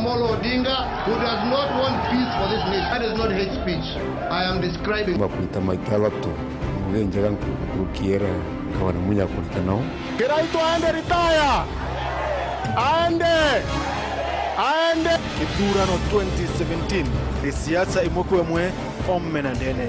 Amolo Odinga, who does not want peace for this nation. That is not hate speech. I am describing. Makuita maitalato, mwenjera kukiera kawana munya kulita nao. Kiraito aende retire. Aende. Kithurano 2017. Siasa imokwe mwe omena ndene.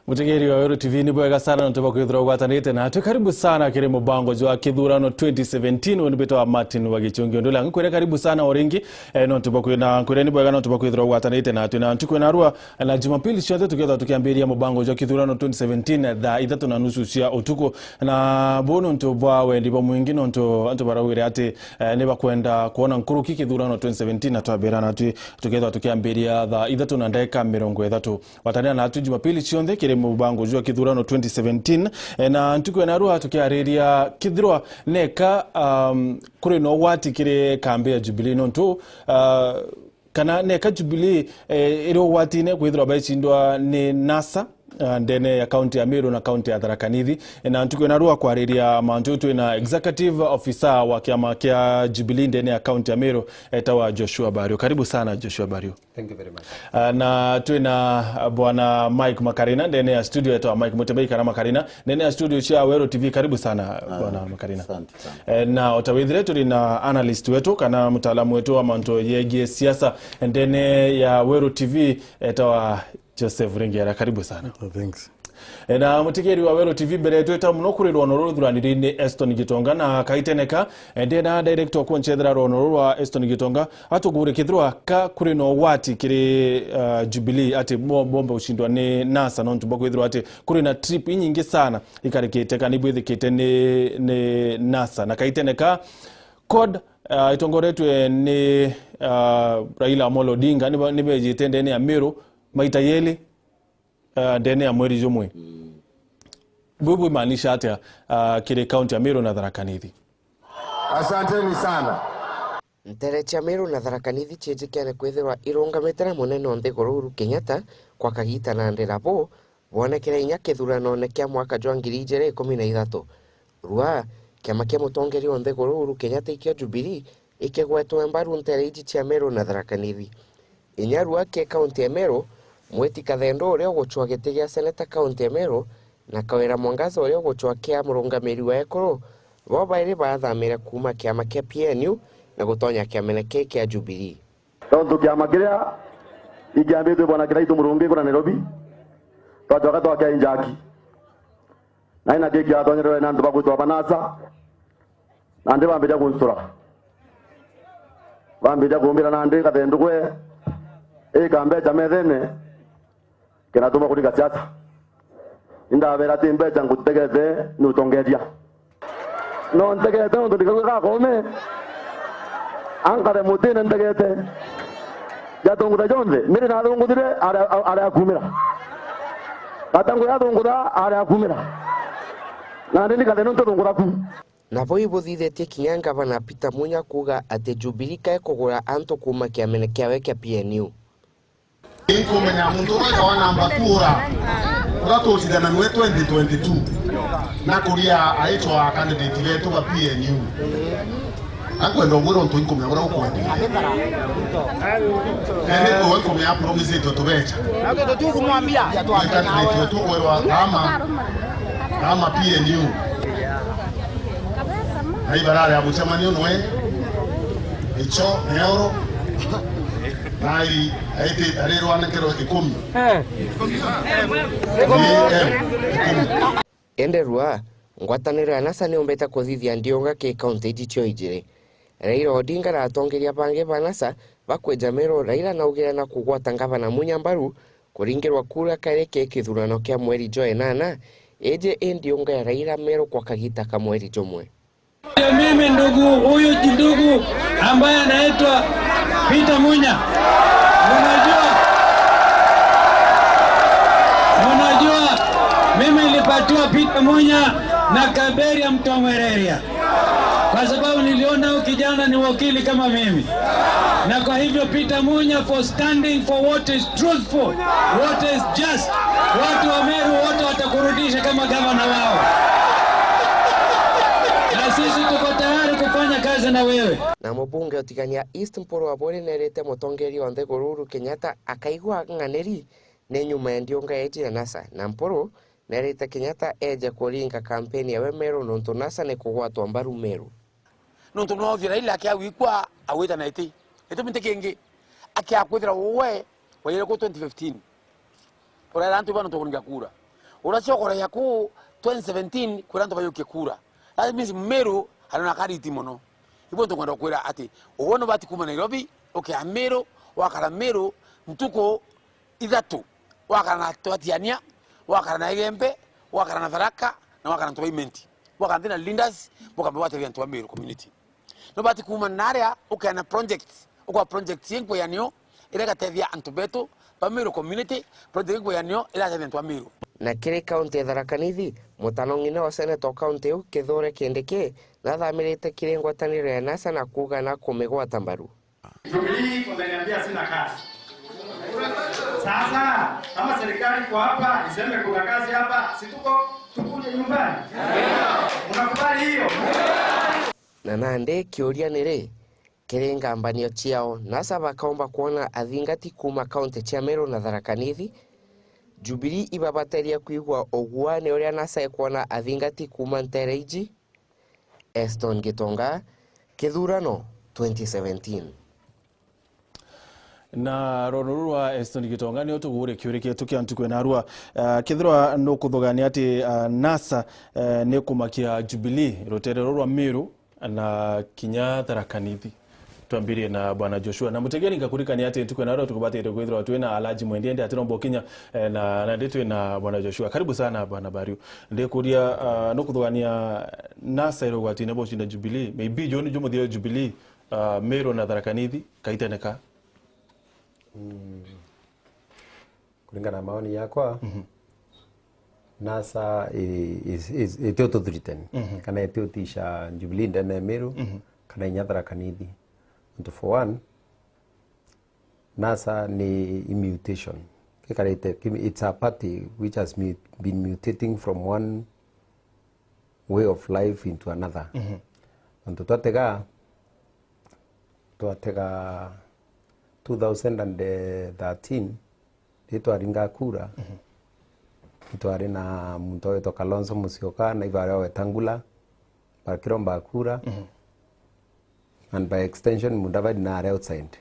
Mutegeri wa Wero TV ni bwega sana ntoba kwithira gwatanite na karibu sana kire mubango jwa kithurano 2017 onibeta wa Martin Wagichungi ndola ngkwere karibu sana oringi no ntoba kwina kwere ni bwega no ntoba kwithira gwatanite na tuna ntukwena rua na Jumapili chete tuketha tukiambiria mubango jwa kithurano 2017 tha ithatu na nusu cia utuko na bono ntoba wendiba mwingi no ntobarawire ati ne bakwenda kuona nkuru kithurano 2017 na twabirana tuketha tukiambiria tha ithatu na ndeka 30 watania na Jumapili chionde kire mubango jwa kithurano 2017 na ntukwena rua tukiariria kithirwa neka kuri no wati kire kambe ya Jubilee no ntu kana neka Jubilee iro wati ne kwithirwa baicindwa ni NASA ndene ya county ya Meru na county ya Tharaka Nithi na ntukwena rua kwariria mantutu na executive officer wa kiama kia Jubilee ndene ya county ya Meru etawa Joshua Bario. Karibu sana Joshua Bario. Thank you very much. Na tuina bwana Mike Makarina ndene ya studio etawa Mike Mutembei kana Makarina ndene ya studio cha Wero TV. Karibu sana bwana Makarina. Asante. Na utawidhire tulina analyst wetu kana mtaalamu wetu wa manto yegie siasa ndene ya Wero TV etawa Joseph Ringera. Karibu sana. Thanks. Na mutikeri wa Wero TV mbere tweta muno kurirwa nororo thuranire ni Eston Gitonga na kaiteneka ndena director ko nchethera ronoro wa Eston Gitonga atugure kithirwa ka kuri no wati kiri Jubilee ati bomba ushindwa ni NASA no ntumba kwithirwa ati kuri na trip nyingi sana ikarikite kanibu ithikite ni NASA na kaiteneka code itongoretwe ni Raila Amolo Odinga nibejite ndene ya Meru maita yeli ndene ya mweri jomwe bubu maanisha hata kile county ya Meru na Tharaka Nithi. Asanteni sana. Ntere cha Meru na Tharaka Nithi chejikane kwithirwa irungametera munene Ontheguru Uhuru Kenyatta kwa kagita na ndirabo bonekera inya kithurano ne kia mwaka jwa 2013 rua kiama kia mutongeri Ontheguru Uhuru Kenyatta ikia Jubilee ikigwetwo mbaru ntere cha Meru na Tharaka Nithi inya rua ke county ya Meru Mweti Kathendo uria guchwa giti gia seneta county ya Meru na Kawira Mwangaza uria guchwa kia murungamiri wa Ekuru bo bairi bathamira kuma kiama kia PNU na gutonya kiama kia Jubilee. Tondu kiama kiria igiambitwe bwana Kiraito Murungi kuna Nairobi twajoka twakia Njaki na ina kiki atonyerwe na nduba gutwa banasa na ndi bambija kunsura bambija kumbira na ndi Kathendo kwe kambe jamethene kena tuma kuri gasiasa inda vera timbe jangu tegeze ni utongeria no ntegete ndo ndikaga kome ankare mutine ntegete ya tonguda jonde mire na tongudire ara akumira atangu ya tonguda ara akumira na ndi Kathendo tonguda ku na voi buthithetie kinya gavana Peter Munya kuga ati Jubilee kae kugura antu kuma kiamene kiawe kia PNU. Kumenya mundu uria wa namba kura uratucidana nwe 2022 na kuria aitwa candidate wetu wa PNU akwenda ngoro ntu inkumenya ura ukwenda ene ko kumenya promise to tubecha na tu kumwambia candidate wetu kwa kama PNU hai barare abuchamanio noe icho euro Nai aite arero anakero 10. Ende rua ngwataniro ya NASA ni umbeta kuthithia ndionga ke county icio ijire. Raila Odinga na atongeria bange ba NASA bakweja Meru Raila na ugira na kugwata gavana Munya mbaru kuringirwa kura kare ke kithurano kia mweri jo 8 eje ndionga ya Raila Meru kwa kagita ka mweri jomwe. Mimi huyu ndugu ambaye anaitwa Peter Munya. Unajua mimi nilipatiwa Peter Munya na Kaberia Mtomwereria kwa sababu niliona huyu kijana ni wakili kama mimi, na kwa hivyo Peter Munya for standing for what is truthful, what is just. Watu wa Meru wote watakurudisha kama gavana wao, na sisi tuko tayari kufanya nianze na wewe. Na mũbunge ũtigania East Mpuru Abori nerĩte mũtongoria wa Nthĩgũrũ Uhuru Kenyatta akaigua ng'anĩri nĩ nyuma ya ndionga ya NASA na Mpuru nerĩte Kenyatta eje kũringa kampeni ya Meru nontu NASA nĩ kũgwatwo mbaru Meru. Nontu no thira ila kia wikwa aweta na iti minte kengi akia kwithira we wayire ko 2015 ora rantu bano to kuninga kura ora sio kora yaku 2017 kuranto bayoke kura that means Meru anona kariti mono ibo to kwenda kwira ati uwono bati kuma Nairobi okay Meru wakara Meru mtuko ithatu wakara na twatiania wakara na Igembe wakara na Tharaka na wakara na Toimenti wakara ndina Lindas wakamba watu ya Meru community no bati kuma naria okay na project yengo yanio ila tethia Antubeto pa Meru community project yengo yanio ila tethia Meru na kiri kaunti ya Tharaka Nithi mutanong'ine wa senator kaunti ĩyo Kithure Kindiki nathamirite kiri ngwatanĩro ya NASA na kuga na kumigwata mbaru. Jubilee wananiambia sina kazi. Sasa kama serikali kwa hapa iseme kuna kazi hapa, si tukuje nyumbani? Unakubali hiyo? Na Nandi kiuria nĩrĩ kiri ngambanio ciao NASA bakaomba kuona athingati kuma kaunti cia Meru na Tharaka Nithi. Jubilee ibabateria kuigua ogwane uria NASA ekuona athingati kuma Ntereiji. Eston Gitonga, Kithurano 2017. Na ronurwa Eston Gitonga ni otugure kiurike tukiantukwe na arua kithirwa no kuthogania ati NASA ne kumakia Jubilee roterero rwa Meru na kinya Tharaka Nithi. Tuambirie na bwana Joshua na mutegeni ngakurikani ati tukwe na arua tukubatire kwithirwa twina Alaji Mwendiende ati rombo Kenya na nditwe na bwana Joshua. Karibu sana bwana Bariu. Ndikuria no kuthogania NASA iro gwati nebo shinda Jubilee maybe joni jomo dio Jubilee Meru na Tharaka Nithi kaiteneka. Kulingana na maoni yakwa NASA itio tuthuriten kana itio tisha Jubilee ndene Meru kana inya Tharaka Nithi. And for one, NASA ni mutation. It's a party which has been mutating from one way of life into another. And tuatega 2013 itwaringa kura itwari na muntu wetu Kalonzo Musyoka na Ivare Wetangula bakiromba kura and by extension Mudavadi na are outside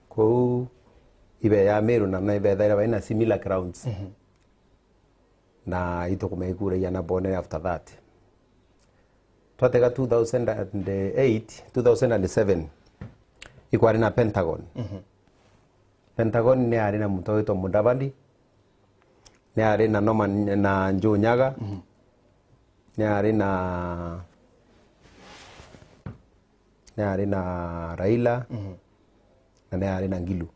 ko ibe ya Meru na ibe thaira baina similar grounds na ito kumekura yana bone after that twatega 2007 ikwari na Pentagon Pentagon ni ari na muntu wetu Mudavadi ni ari na Norman na Njonyaga ni ari na Raila na ari na Ngilu.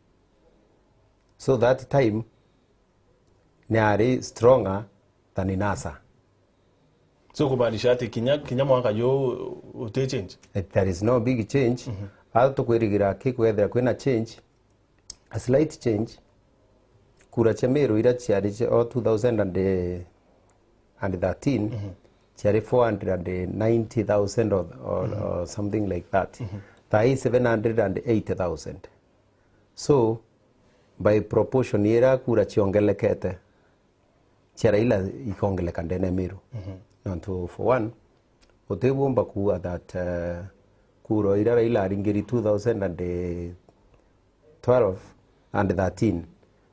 So that time ni ari stronger than NASA. So kubalisha ati kinya mwaka jo ute change. There is no big change. Alto kwirigira kikwethera kwina change, a slight change. Kura cha Meru ira chiari 2013 chiari 490,000 or something like that. Thai 780,000. So by proportion ira kura chiongelekete chiara ila ikongeleka ndene Meru. And for one, otebomba kuwa that kura ira ila ringiri 2012 and 13.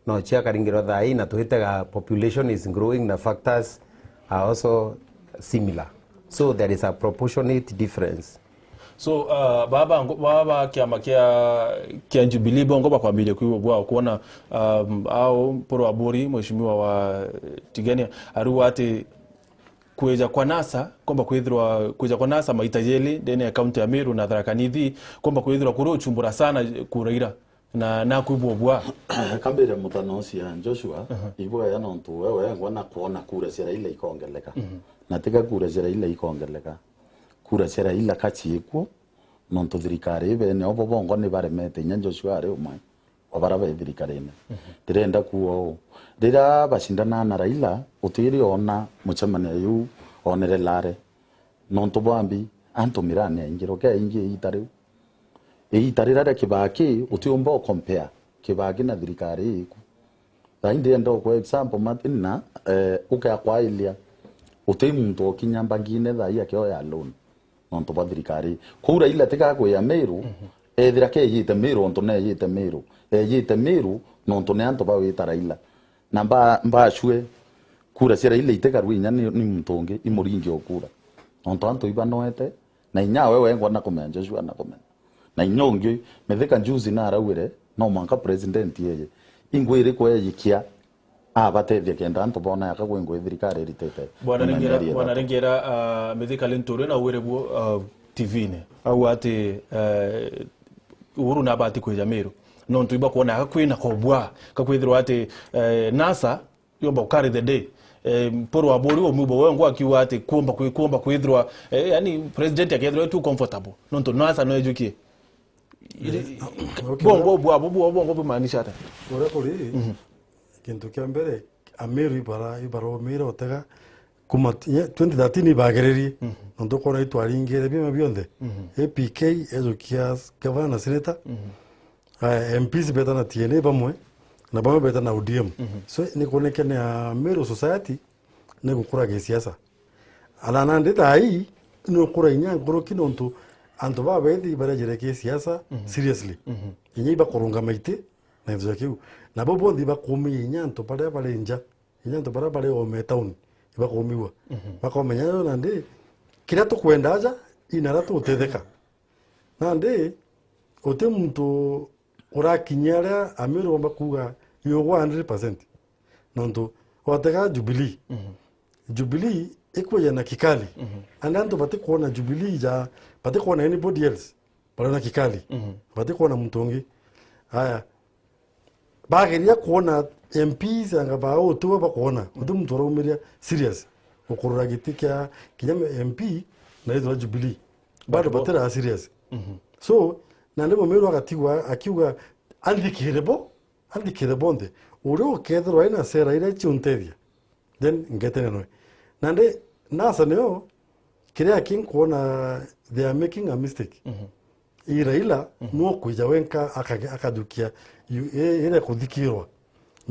No chia karingiro thai na tuhitaga population is growing na factors are also similar. So there is a proportionate difference. So baba kiama kia Jubilee bongo bakwambire kuwa kuona au Mpuru Abori mheshimiwa wa Tigania aruwa ati kueja kwa NASA kwamba kueja kwa NASA maitajeli ndene ya kaunti ya Meru na Tharaka Nithi kwamba kuethirwa kuro chumbura sana kuraira na kuibwa kambira mutanosia Joshua ibwa ya nontu wewe wana kuona kura cia Raila ikongeleka na tiga kura cia Raila ikongeleka kura cia Raila kachiekwo nontu thirikari bene obo bongo ni baremete nya Joshua ari umai obara be thirikari ne direnda kuo rira bashindana na Raila utiri ona muchamane yu onere lare nontu bambi anto mirane ingiro ke ingi itariu itarira kibaki utiumbo compare kibaki na thirikari iku thaindi ndo kwa example matina uka kwailia uti muntu okinya bangine tha ya kyo ya loan nonto ba thirikari kura ila tika kwa ya Meru ethira ke yite Meru onto ne yite Meru yite Meru nonto ne anto ba witara ila na mba shwe kura sira ile iteka rwinya ni mtonge imuringi okura nonto anto iba noete na inya wewe ngwana kumenja shwa na kumenya na inyongi metheka juzi na arawire no manka president yeye ingwire kwa yikia abatethia kenda anto bona yakagwengwe thirikari ritete bwana rengera metheka lentore na wire bu TV ne au ati uru na bati kwa Meru no ntuiba kuona akakwina kobwa kakwithirwa ati NASA yomba carry the day poro wabori omubo wengo akiwa ati kuomba kwithirwa yani president yakethirwa too comfortable no ntu NASA no ejukie bongo bongo bumaanisha hata ora kuri kintu kya mbere Ameru ibara omira otega kuma 2013 ibagererie ndo kona itwaringere bima bionde APK ezukia gavana senator MPs beta na TNA bamwe na bamwe beta na ODM so ni koneke na Ameru society ne gukura ge siasa ala nande tai no kura inya ngoro kinonto anto ba bethi barajere ke siasa seriously inyi ba korunga maite na nzo kiu na bobo ndi ba komi inya anto pare pare nja inya anto pare pare o me town ba komiwa ba komenya nande kira to kwenda aja inara to tetheka nande ote muntu ora kinyara Ameru ba kuga yo 100% nondo wataka Jubilee Jubilee ikuja na kikali anando bate kuona Jubilee ja bate kuona anybody else bana kikali bate kuona mtongi haya bageria kuona MPs anga bao tu ba kuona utu mtoro umeria serious ukurura gitika kinyame MP na hizo Jubilee bado batera serious so na ndemo Meru akatigwa akiuga andikirebo nde uri ukethirwa ina sera ira chiunteria then ngetene no nande NASA neo kiria king kuona they are making a mistake Raila no kuja wenka akadukia ile kuthikirwa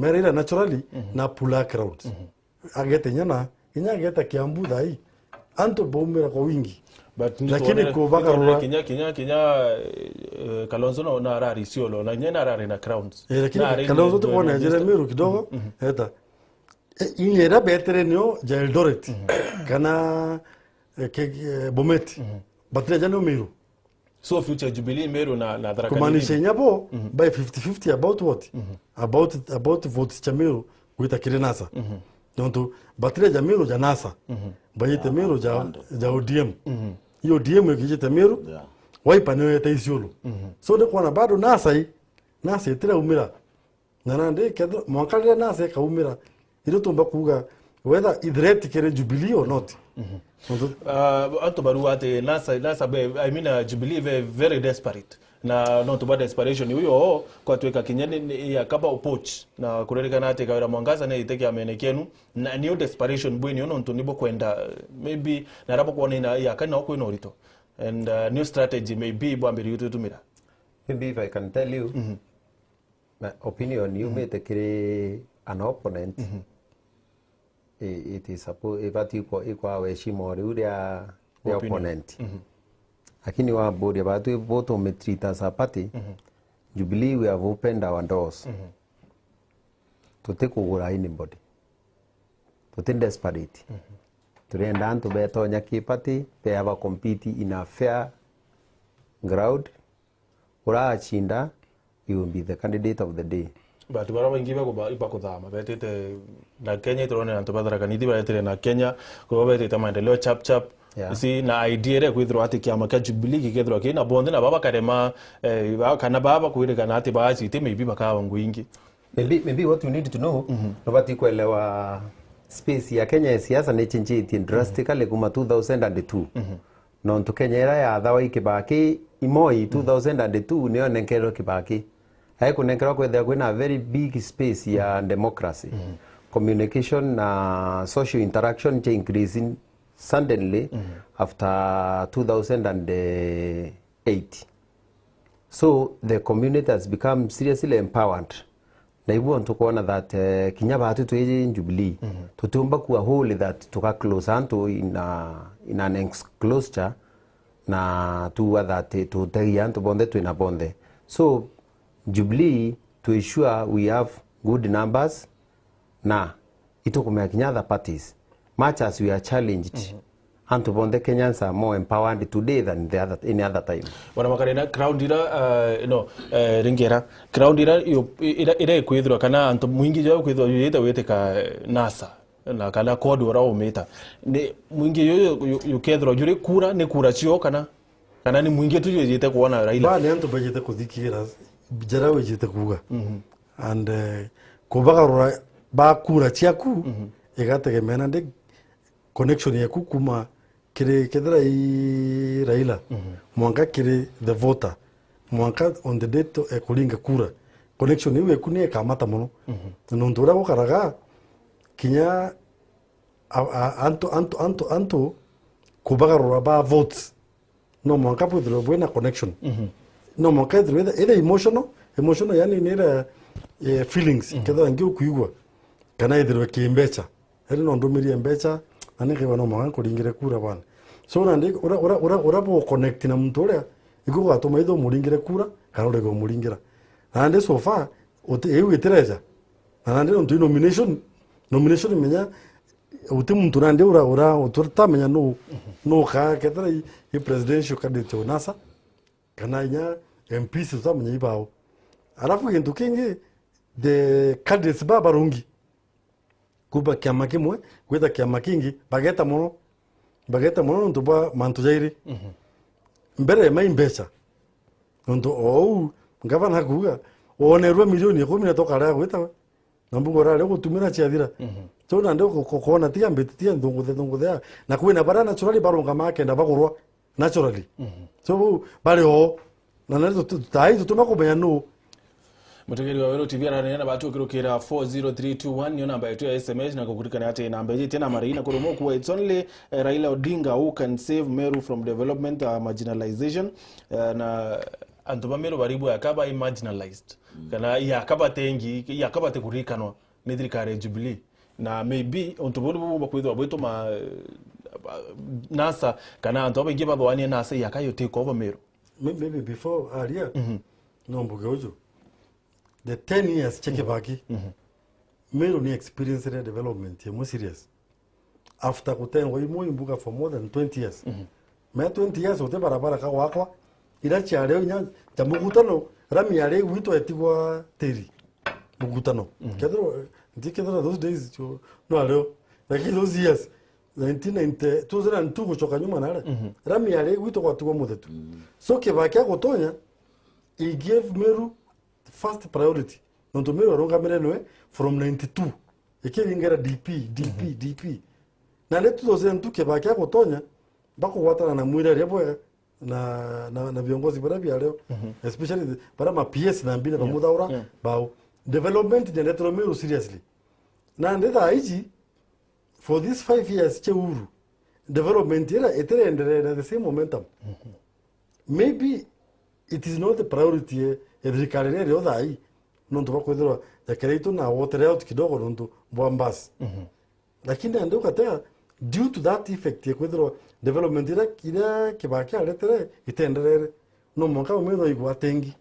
Raila naturally na pula crowd agete nyana inya ageta Kiambu dai anto bomera kwa wingi lakini kubaka kinya Kalonzo no na rari siolo na nyena rari na crowns lakini Kalonzo to kuona jere Meru kidogo eta ingera betere nyo ja Eldoret kana Bomet batile jano Meru so future Jubilee Meru na Tharaka Nithi kumanisha nyabo by 50-50 about what about votes cha Meru kuita kile NASA nonto batile ja Meru ja NASA bayite Meru ja ODM hiyo ODM ikijita Meru waipa nyo yeta isiolo so de kuona bado NASA itira umira nanande kedro mwankalia NASA kaumira ilo tumba kuga whether idreti kere Jubilee or not anto barua ate NASA I mean Jubilee very desperate na no to bad desperation huyo kwa tuweka kinyani ya kaba upoch na kurereka na ate kawira mwangaza na iteke amenekenu na new desperation bweni ono ntonibo kwenda maybe na rapo kuona ina ya kana oko ino rito and new strategy maybe bwambiri yutu tumira maybe if I can tell you my opinion you may take an opponent it is supposed if iko heshima ya opponent lakini wa bodi batu voto umetrita as a party Jubilee we have opened our doors to take over anybody to desperate turenda antu betonya kipati they have a compete in a fair ground urachinda you will be the candidate of the day but bara wengi ipa kuthama betete na Kenya turone antu Tharaka Nithi betete na Kenya ko betete maendeleo chap si na idea re kwithirwa ati kiama ka Jubilee kigethirwa kina bonde na baba karema kana baba kwirikana ati baachi te maybe bakawa ngwingi maybe what you need to know nobati kuelewa space ya Kenya siasa ni chinjiti drastically kuma 2002 no to Kenya era ya thawa Kibaki imoi 2002 niyo nenkero Kibaki haiko nenkero kwethia kwina very big space ya democracy communication na social interaction cha increasing suddenly after 2008. So the community has become seriously empowered. Na hivyo tukaona that kinya bahati tueje Jubilee tutumba kuwa whole that tuka close anto in an enclosure na tuwa that tutegi anto bonde tuina bonde. So Jubilee to ensure we have good numbers na ito kumea kinya other parties much as we are challenged anto bonde Kenyans are more empowered today than any other time. Wana makarena crowd ira ringera crowd ira kwithirwa kana anto mwingi jo kwithirwa yita weteka NASA na kana code ora umeta ni mwingi yo yukethirwa juri kura ni kura cio kana ni mwingi tu yite kuona Raila ba ni anto bajete kuthikira jara wejete kuga and kubagarura ba kura ciaku igategemena de connection yaku kuma kire kedra i Raila mwanga kire the voter mwanga on the date kulinga kura connection iwe kunie kamata muno nondura ko karaga kinya anto kubagarura ba votes no mwanga pudro buena connection no mwanga either emotional yani nira feelings kedra ngiu kuigwa kana idiro kimbecha heli no ndomiri embecha aneke wana mwanga kulingira kura bana so nande ora bo connect na mtu ule iko kwa toma ido mulingira kura karole go mulingira nande so far ote ewe tereja nande on nomination menya ote mtu nande ora otorta menya no ka ketara i presidential candidate onasa kana nya MPs za menya ibao alafu kintu kingi the candidates baba rungi kuba kiama kimwe kweta kiama kingi bageta mono ntuba mantu jairi mbere mai mbecha nto ngavana kuga onerwa milioni 10 toka ra kweta nambugo ra lego tumira chiadira so nande kokona tia mbetitia ndongo na kwena bara naturally baronga make nda bagorwa naturally so bale na nazo tai tutuma kumenya no Mutegeri wa Wero TV aranena batu kirukira 40321 niyo namba yetu ya SMS na kukurikana ate namba yetu tena marina kurumo kuwa it's only Raila Odinga who can save Meru from development marginalization na antuba Meru baribu yakaba marginalized kana yakaba tengi yakaba tekurikanwa ni thirikari Jubilee na maybe ontubulu bakwithwa bweto NASA kana antuba ingi bathwani NASA yakayo take over Meru maybe before aria no mbugeojo the 10 years cheke baki Meru ni experience re development ye mo serious after kutengo imo imbuga for more than 20 years me 20 years ote barabara ka wakwa ira chiare nya jamugutano rami yare wito etigwa teri mugutano kedro ndikedro those days no aleo like those years 1990 2002 kuchoka nyuma nare rami yare wito kwa tuwa muthetu so kebaki agotonya he gave Meru first priority nonto Meru aronga merenwe from 92 ikingera DP na letu 2002 kebaki agotonya bako watana na mwira rebo na viongozi bara bia leo especially bara ma PS na mbina pamoja ora bao development de letro Meru seriously na ndeta aiji for these 5 years cheuru development era etere the same momentum maybe it is not the priority edrikarere rio dai non to bakwethera ya kreito na water out kidogo nonto boambas lakini ndio katea due to that effect yekwethera development ira kibaki aletere itenderere no monka umedo igwa tengi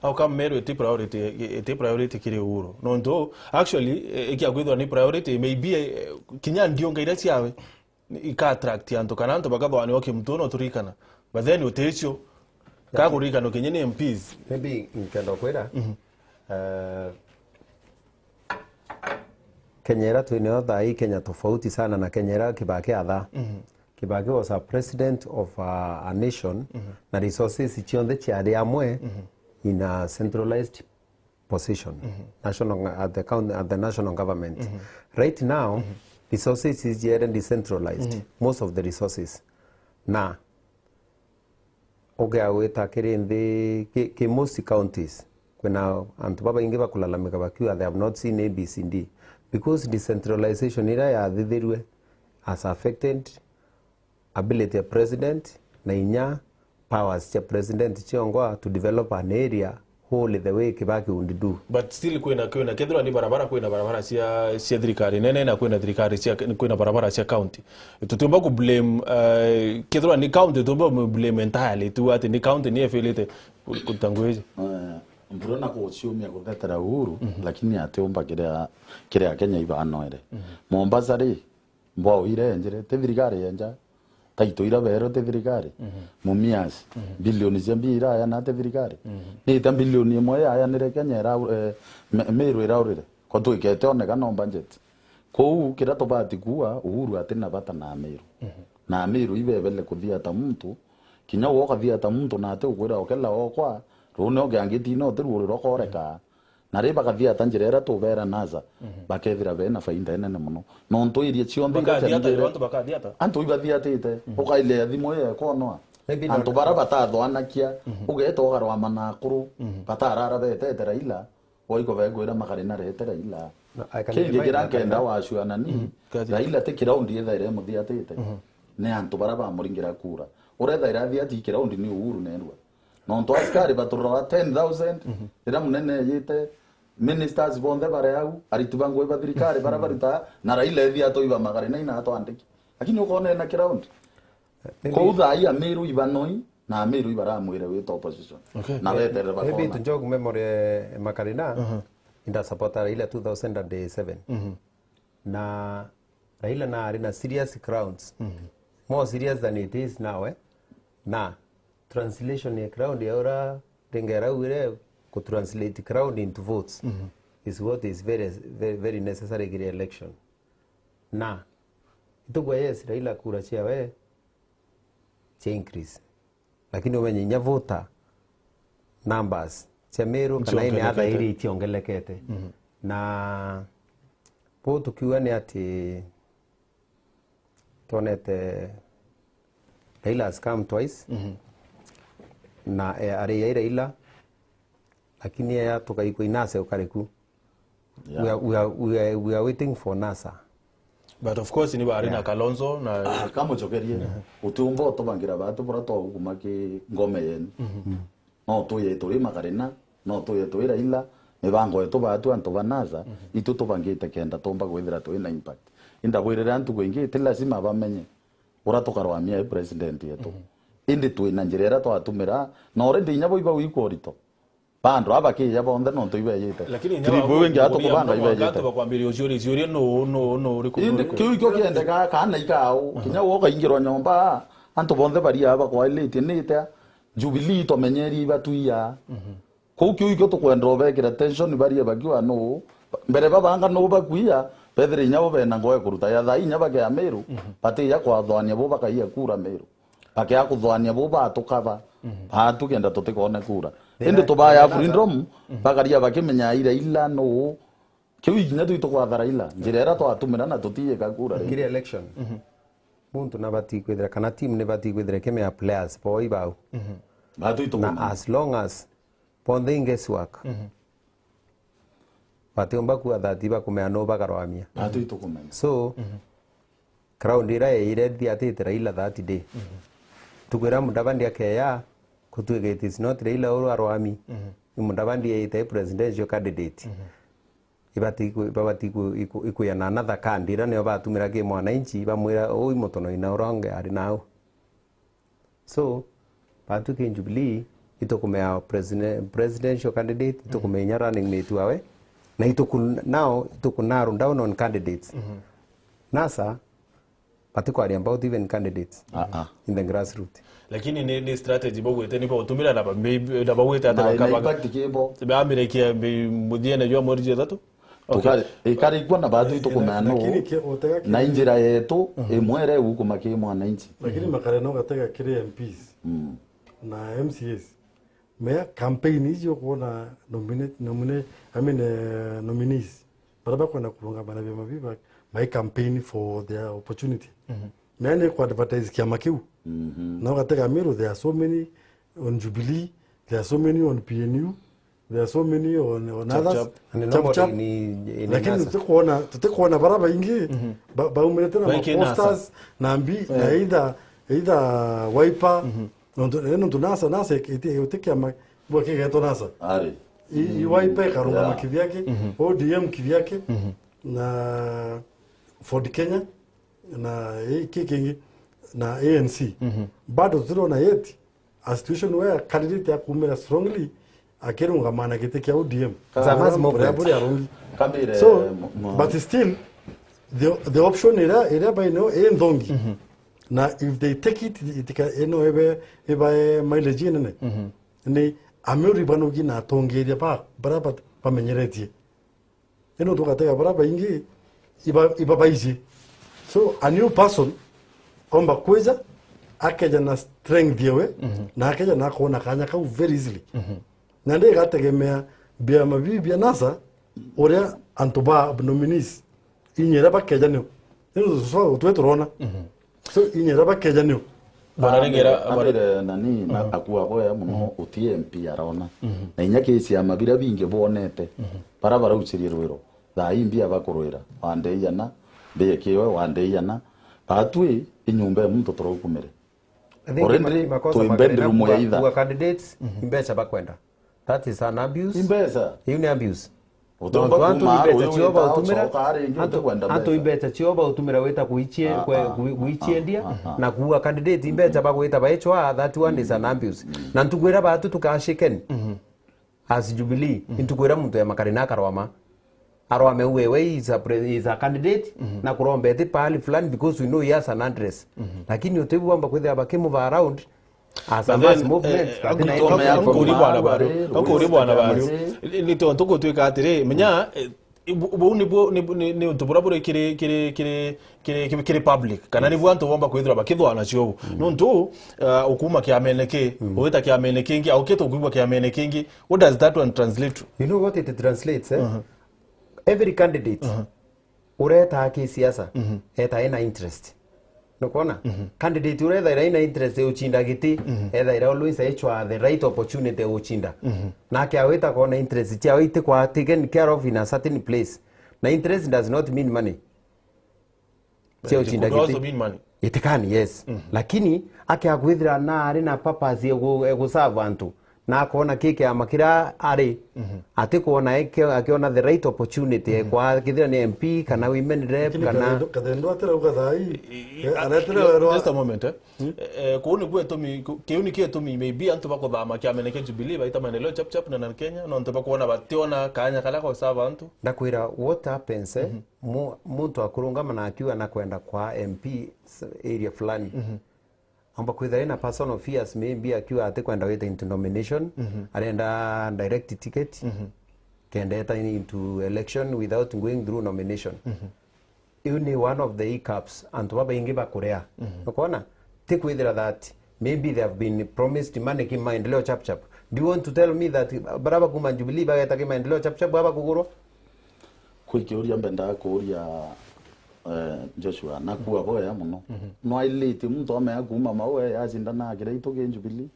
au kama Meru eti priority kiri uro nonto actually ikiagwithwa ni priority maybe kinya ndio ngaira ciawe ika attract anto kana anto bagathwani okimtuno turikana but then utecho kagurika no kenye ni MPs maybe nkendo kwera Kenyera tuineo thai Kenya tofauti sana na Kenyera Kibaki atha Kibaki was a president of a nation na resources ichionde chiari amwe in a centralized position national at the national government right now resources is here decentralized most of the resources na weta kirindi ki most counties kwena antu baba ingi bakulalamika bakiwa they have not seen ABCD because decentralization ira ya thithirwe has affected ability ya president na inya powers cha president chiongoa to develop an area whole the way Kibaki would do. But still kwena kethira ni barabara cia thirikari nene na kwena thirikari cia kwena barabara cia county. Tutumba ku blame kethira ni county tutumba mu blame entirely tu ati ni county ni efilite kutangweje. Mbona ko ciumia guthetera uhuru lakini ateumba kiria Kenya ibanoere. Mombasa ri mbo irenjire te thirikari yenja taito ira bero te thirikari mumias bilioni cia mbira ya na te thirikari ni ta bilioni imwe ya nire Kenya ra meru iraurire ko tuikete oneka no budget ko kira to bati kuwa uhuru atina bata na meru na meru ibebele kuthia ta muntu kinya woka thia ta muntu na ate ukwira okela okwa rune ogangiti no te ruro koreka na riba kathia ta njirera to vera naza bakethira bena fainda nene muno no nto iria cionde anto ibathia tete ukaile thimo ye kono anto bara batatho anakia ugeto garwa manakuru batarara betete Raila oiko begwira magarina retera ila kingi gira kenda washu anani Raila te kiraundi ethaire muthia tete ne anto bara ba muringira kura uretha irathia ti kiraundi ni uhuru nerwa no nto askari baturwa 10000 ira munene yite ministers bonde bare yau aritubango eba thirikari bara barita na Raila ethia to iba magarina ina to andiki lakini ukone na kiraundi ko thai amiru ibanoi na amiru ibara mwire wi opposition na wetere bakona maybe to jog memory makarina inda supporta Raila 2007 na Raila na arena serious crowds more serious than it is now na translation ya crowd ya ora tengera uire ko translate crowd into votes is what is very necessary in election na itugwa yes Raila kura chia we increase lakini umenye nya voter numbers cha Meru kana ile hata ili tiongelekete na po tukiwa ni ati tonete Raila has come twice na area Raila lakini ya tukaiko inase ukariku we are waiting for NASA. But of course ni bari na Kalonzo na kama chokerie utumbo to bangira batu bora to kumaki ngome yen no to ye to magarena no to ye to Raila mebango eto batu anto banaza itu to bangite kenda tomba gwithira to ina impact inda gwirira antu gwingite lazima bamenye ora to karwamia president yetu indi tu ina njirera to atumira no rendi nyabo iba wikorito bando abaki yabo onda no to iba yete lakini nyabo wengi ato kubanga iba yete gato bakwambira uciori no uri indi kiuko kiende ka kana ikao kinya woka ingiro nyomba anto bonde bari aba kwa ile tinite Jubilee to menyeri batuia ko kiuko to kwendro bekira tension bari abakiwa no mbere babanga no bakuia pedre nyabo bena ngoe kuruta ya thai nyaba ke Meru pati ya kwa thwania bo bakaia kura Meru pake ya kuthwania bo batukaba batu kenda tutikone kura indi tubaya freedom bakaria bakimenya ila no kiu ikinya tu kwa Raila njirera to atumira na tutie ka kura kiri election muntu na bati kwithira kana team ne bati kwithira kemea players po ibau batu to na as long as ponde ingeswak batiomba ku athatiba kumea no bakarwamia batu to kumenya so crowd ira ire thiatite Raila that day tukwira Mudavadi akeya kutuge it is not Raila oro arwami Mudavadi ite presidential candidate ibati ikuya na another candidate ne batumira ke mwananchi bamwira oi motono ina oronge ari nao so batu ke Jubilee itokumea presidential candidate itokumenya running mate wawe na itokunarrow down on candidates NASA particularly about even candidates in the grassroots lakini ni strategy bogwete ni botumira na bogwete ata kama ba amerekia mudiene yo morje tatu tukari ikari kwa na batu itokumea no na injira yetu imwere huko maki mwananchi lakini makareno gatega kire MPs na MCS mea campaign hizo kuona nominees baraba kwa na kulunga bana vya mabiba my campaign for their opportunity mene kwa advertise kia makiu na gatega Meru there are so many on Jubilee there are so many on PNU there are so many on others chap lakini tutakuona baraba ingi ba umeletana posters na mbi na either either Wiper nontu nasa itikiama bwa kigeto nasa ari Wiper karungama kivyake ODM kivyake na Ford Kenya na kikingi na ANC bado turona yeti a situation where candidate ya kumera strongly akirungamana gite kia ODM so but still the option era by no ndongi na if they take it ebe mileage nene ni amuri banogi na tongeria baraba pamenyeretie eno tukateka baraba ingi iba baizi so a new person komba kweza akeja na strength yewe na akeja na kuona kanya kau very easily na ndege gategemea bia mabibi ya nasa oria antoba nominees inyera bakeja nio so tweturona so inyera bakeja nio barengera nani na akua boya muno utie MP arona na inyake cia mabira binge bonete barabara ucirie rwiro tha imbia bakuruira wande yana be kiwe wande yana batwe inyumba muntu torokumere already tuimbendru moyaitha kwa candidates imbecha bakwenda that is an abuse imbesa hiyo ni abuse utomba imbeta chioba utumira hato imbeta chioba utumira weta kuichiendia na kuwa candidate imbeta bagweta baechwa that one is an abuse na ntugwira batu tukashikeni as Jubilee ntugwira muntu ya makarina karwama arwame wewe is a candidate na kurombete pali fulani because we know he has an address lakini utebu amba kwethe abakemu around as a mass movement akuri bwana baro ni tonto ko twika atire menya ubu ni utubura bure kiri public kana ni bwanto bomba kwithira bakithwana cio no ntu ukuma kiameneke uwita kiameneke ngi au keto kuigwa kiameneke ngi what does that one translate to? You know what it translates every candidate ureta kisiasa eta ina interest nokona candidate ureta ina interest uchinda giti either always echwa the right opportunity uchinda na kia weta kona interest chia wite kwa taken care of in a certain place na interest does not mean money chia uchinda giti also mean money it can yes lakini akia gwithira na ari na purpose ego serve antu na kuona kike amakira ari ati kuona akiona the right opportunity kwa kithira ni MP kana women rep kana kadendo atira ugathai just a moment kuoni kwetumi kiuni kietumi maybe antu bakothama kiameneke Jubilee baita maendeleo chap na Kenya no ntoba kuona bationa kanya kala kwa sababu antu ndakwira what happens muntu akurungama na akiwa na kwenda kwa MP area fulani amba kwithira ina personal fears maybe akiwa atekwenda weta into nomination arenda direct ticket kenda into election without going through nomination you ni one of the hiccups and baba ingi bakurea unaona tikwithira that maybe they have been promised money kimaendeleo chap do you want to tell me that baraba kuma Jubilee bageta kimaendeleo chap baba kugurwa kwikiuria mbenda kuuria Joshua nakuwa boya muno no ailite muntu ame akuma mawe yazindana agira itoke Jubilee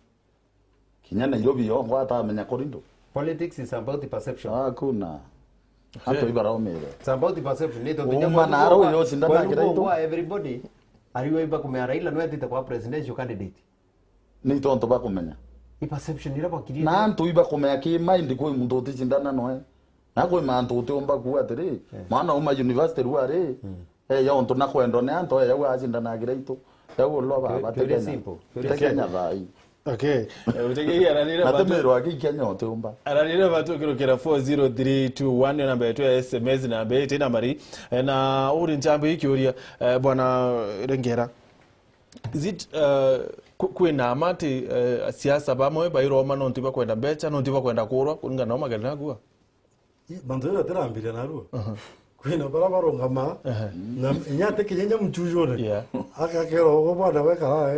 kinya Nairobi yo ngwata amenya korindo politics is about the perception kuna hato ibara omere it's about the perception nito tunyama na aro yo zindana agira ito everybody ariwe iba kumea Raila no etite kwa presidential candidate ni tonto ba kumenya i perception ira bakiri na ntu iba kumea ki mind ko muntu otizindana no na ko mantu utomba kuwa tere maana uma university ruare yo ntuna kwendo ne anto ya wazindana agira ito yawo lo ba Kenya vai okay utege ararira batemero akikenya otomba ararira batu kirokera 40321 namba yetu ya SMS na bete na mari na uri njambo ikiuria bwana Rengera is it kwina amati siasa bamwe bairoma no ntiba kwenda becha no ntiba kwenda kurwa kuninga no magana gua bandera terambira naruo kwina barabara ngama na nyate kinyenya mchujone akakero go bwana weka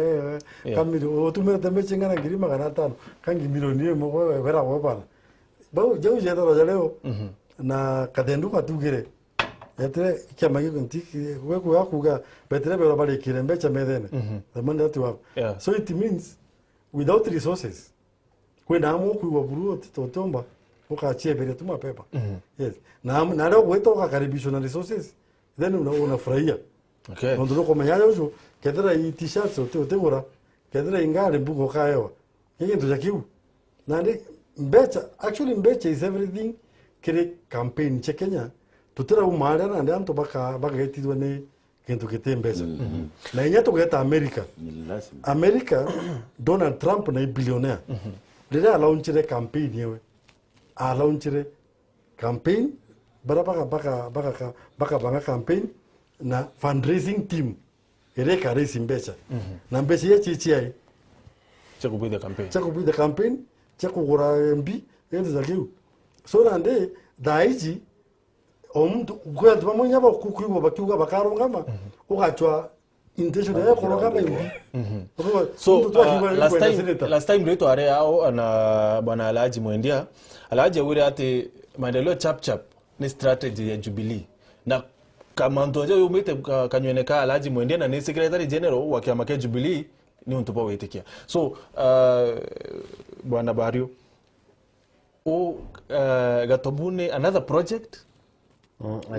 kamiro otumira temeche ngana ngiri magana 5 kangi milioni mo wera go bwana bau jau jeta ro leo na kadendu katugire etre kyamagi kuntiki weku yakuga betre bero bali kirembecha medene the money that you have so it means without resources kwina amo kuwa buru totomba ukachie bere tuma pepa yes na leo wetu ukakaribishwa na resources then unafurahia Okay. Nondu no komenya yojo kethira i t-shirts utegura kethira ingare mbugo kaewa kingi ndu jakiu nandi mbecha actually mbecha is everything kiri campaign che Kenya tutira umare nandi antu baka getithwa ni kintu kite mbecha na inya tugeta America Donald Trump na billionaire rira launchire campaign yewe launchire campaign bara baka campaign na fundraising team ereka raise mbecha na mbecha ya chichi chakubuida campaign chakugura MB ende zakiu so nande daiji omuntu kwantu bamonya bakukuibo bakiuga bakarongama ukachwa intention ya kurongama MB so last time leto are ao na bwana Alhaji Mwendia Alhaji awire ati maendeleo chap ni strategy ya Jubilee na kama ntoje yumite kanywene Alhaji Mwendia na ni secretary general wa kiama cha Jubilee ni untupa wetikia so bwana Bario gatobune another project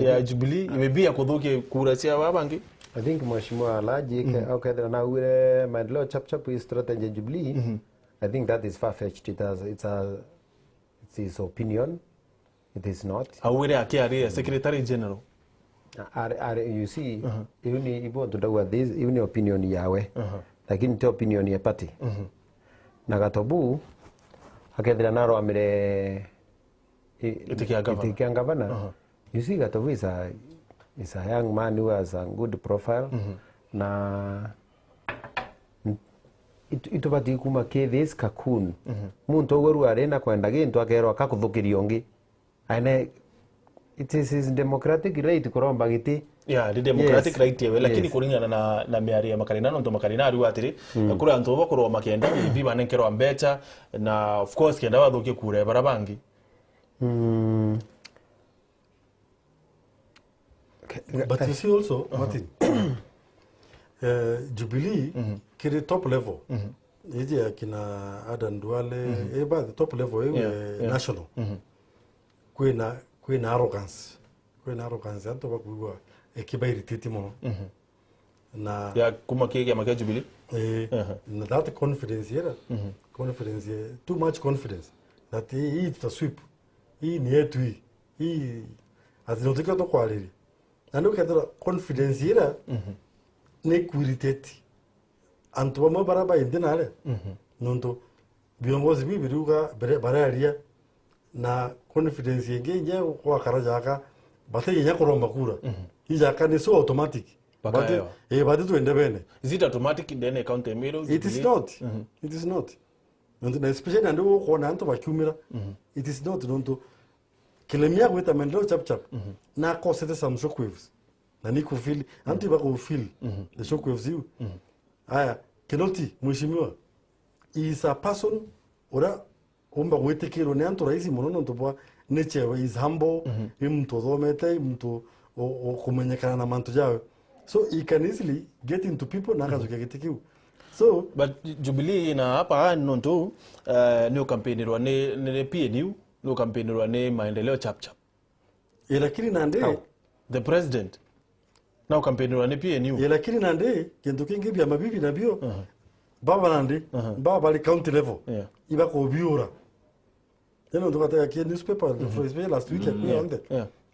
ya Jubilee maybe akudhuke kura cia wabangi. I think mheshimiwa Alhaji au kadra na ule maendeleo chap is strategy Jubilee. I think that is far fetched. It's his opinion. It is not. Awire akiaria secretary general. You see, even if you do with this, even opinion yawe. Lakini te opinion ya party. Na gatobu akadra naro amire itikia governor. You see, Gatovu is a young man who has a good profile. Na itubati kuma this cocoon. Muntu weru arena kwenda gintu akerwa kakuthukiria ongi. Ane it is his democratic right kuromba giti. Yeah, the democratic right yewe lakini kuringana na miari ya makarina ndo makarina ari watiri kuri antu bakuru makenda bibi banenkero ambecha na of course kenda bathukie kure barabangi. But you see also, Martin, Jubilee, kiri top level. Iji ya kina Adan Duale, eba the top level, national. Kwe na arrogance. Anto bakuwa, kiba irritati mono. Na ya kuma kege ya makia Jubilee? Na that confidence here, too much confidence. That he is the sweep. He ni yetu hii. Azinoteka to kwa aliri. Nando kadra confidence ira ne kuriteti antu wa baraba indinale nondo biongozi bibiruga bararia na confidence yenge nje kwa karajaka bate nya kuromba kura ijaka ni so automatic bate bate tuende bene. Is it automatic in the account emiro? It is not. It is not. Nondo especially nando ko na antu bakumira it is not nondo kilemia kweta maendeleo chap na cause some shockwaves na niko feel anti bako feel the shockwaves you aya Kinoti mheshimiwa is a person ora omba wetekero ne antu raisi mono ndo bwa nature is humble mtu dhomete mtu kumenyekana na mantu jawe so he can easily get into people na kazo kiketekiu so but Jubilee na hapa nonto new campaign rwa ne PNU no campaign rwa ne maendeleo chap lakini nande the president now campaign rwa ne PNU lakini nande kintu kingi bya mabibi na bio baba nande baba ali county level iba ko biura eno ndo kata ya newspaper for example last week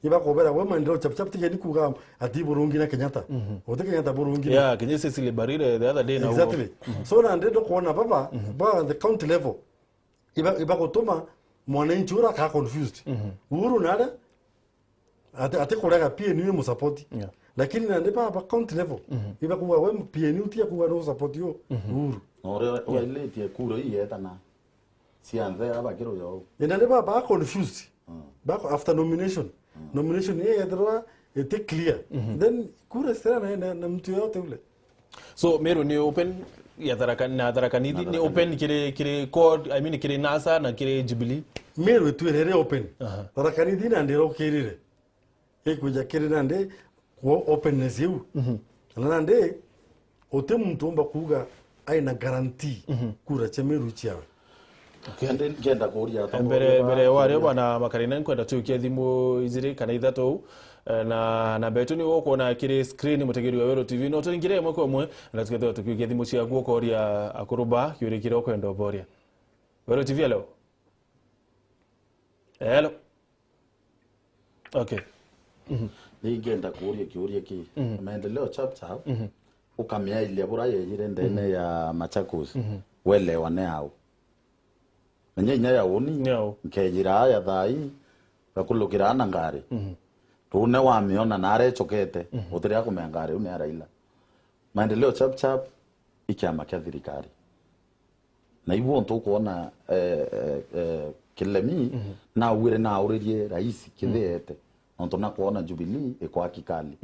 iba ko bera we maendeleo chap tike nikuga ati Burungi na Kenyatta ote Kenyatta Burungi Kenya Cecily Barire the other day now exactly so nande ndo kuona baba the county level iba ko toma mwananchi ura ka confused uhuru nada ate kolega PNU mu support lakini nande pa county level iba kuwa we PNU tia kuwa no support yo uhuru ore ile tie kuro yeta na sianze abakiro yo nande pa confused back after nomination yedra ete clear then kura sera na mtu yote ule so Meru ni open ya Tharaka-Nithi ni open kire code I mean kire NASA na kire Jubilee Meru tuerere open Tharaka-Nithi na ndero kirire kuja kire nande ko openness yu nande ote muntu omba kuga aina guarantee kura cha Meru chiawe mbere ware bana makarina kwenda tukia thimu izire kana ithatu na betu ni woko na kiri screen mutegeri wa Wero TV no turingire mwe mwe na tuketho tukiugia thimu cia guoko oria akuruba kiuri kiroko endo boria Wero TV hello hello okay Ningenda kuuria kiuria ki maendeleo chap ukamia ile bora yeyire ndene ya Machakos welewane hao nya ya uni nkejira ya thai gakulukira na ngari rune wamiona nare chokete utiria kumengari une Raila maendeleo chap ikiama kia thirikari na ibu ntu kuona kilemi na uwire na uririe rais kithiete ntu na kuona Jubilee ikwa kikali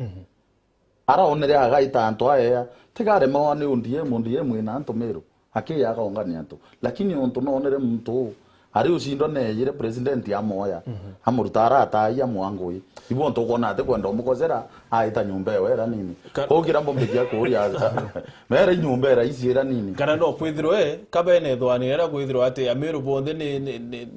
ara onere agaita antu aya tigare mawani undie mwina antu meru akiya akaongania antu lakini onto no onere muntu ari ucindo neyire president ya moya amurutara ataya mwangui ibo onto kona ate kwenda umukozera aita nyumba wera nini kogira mbombegia kuria mere nyumba era iciera nini kana no kwithirwe kabene thwani era kwithirwa ate Ameru bonde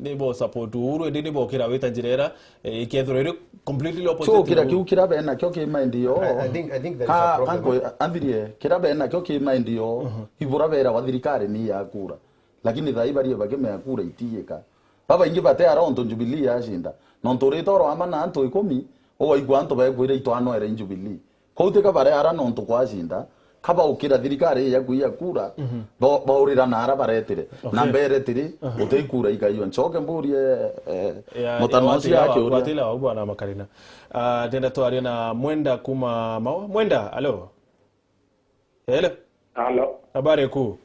ni bo support uru ndi ni bo kira wita njirera ikethiro iri completely opposite so kira kiukira bena kyo ki mind yo I think there is a problem andirie kira bena kyo ki mind yo ibura bera wa thirikari ni ya kura lakini thaibarie bageme ya kura itiyeka baba ingi bate around Jubilee yashinda nontore toro amana anto 10 o waigwa anto bakwire itwano era Jubilee kouteka bare ara nonto kwashinda kaba ukira thirikari ya kuya kura baurira nara baretire na mbere tiri uteikura ikaiyo nchoke mburie mutanosi yake uri watila wa bwana Makarina tenda twari na Mwenda kuma Mwenda alo hello habari kuu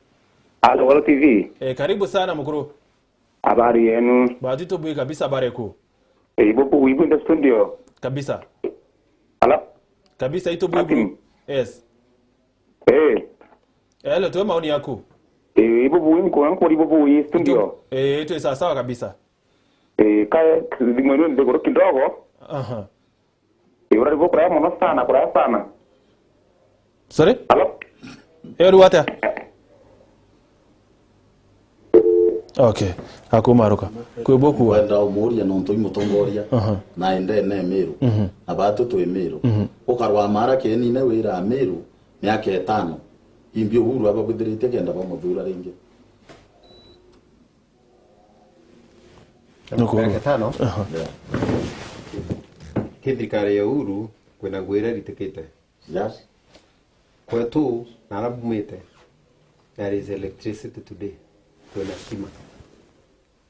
Halo Wero TV. Karibu sana mkuru. Habari yenu? Bahati tu bui kabisa habari kuu. Ibo ndo studio. Kabisa. Halo? Kabisa ito bui. Yes. Hello tu maoni yako. Ibo bui mko ibo bui studio. Ito sawa kabisa. Kaya dimwenu ndegoro kidogo. Aha. Yora ibo kwa mono sana. Sorry? Halo? Wata? Okay, akumaruka. Kwiboku wenda umuria nonto imutongoria na ende ne Meru. Abatu tu Meru. Ukarwa mara keni ne wira Meru myaka 5. Imbio huru ababudhirite kenda bamuthura ringi. Myaka 5. Thirikari ya Uhuru kwina gwira ritikite. Yes. Kwetu narabumite. There is electricity today. Kwena stima.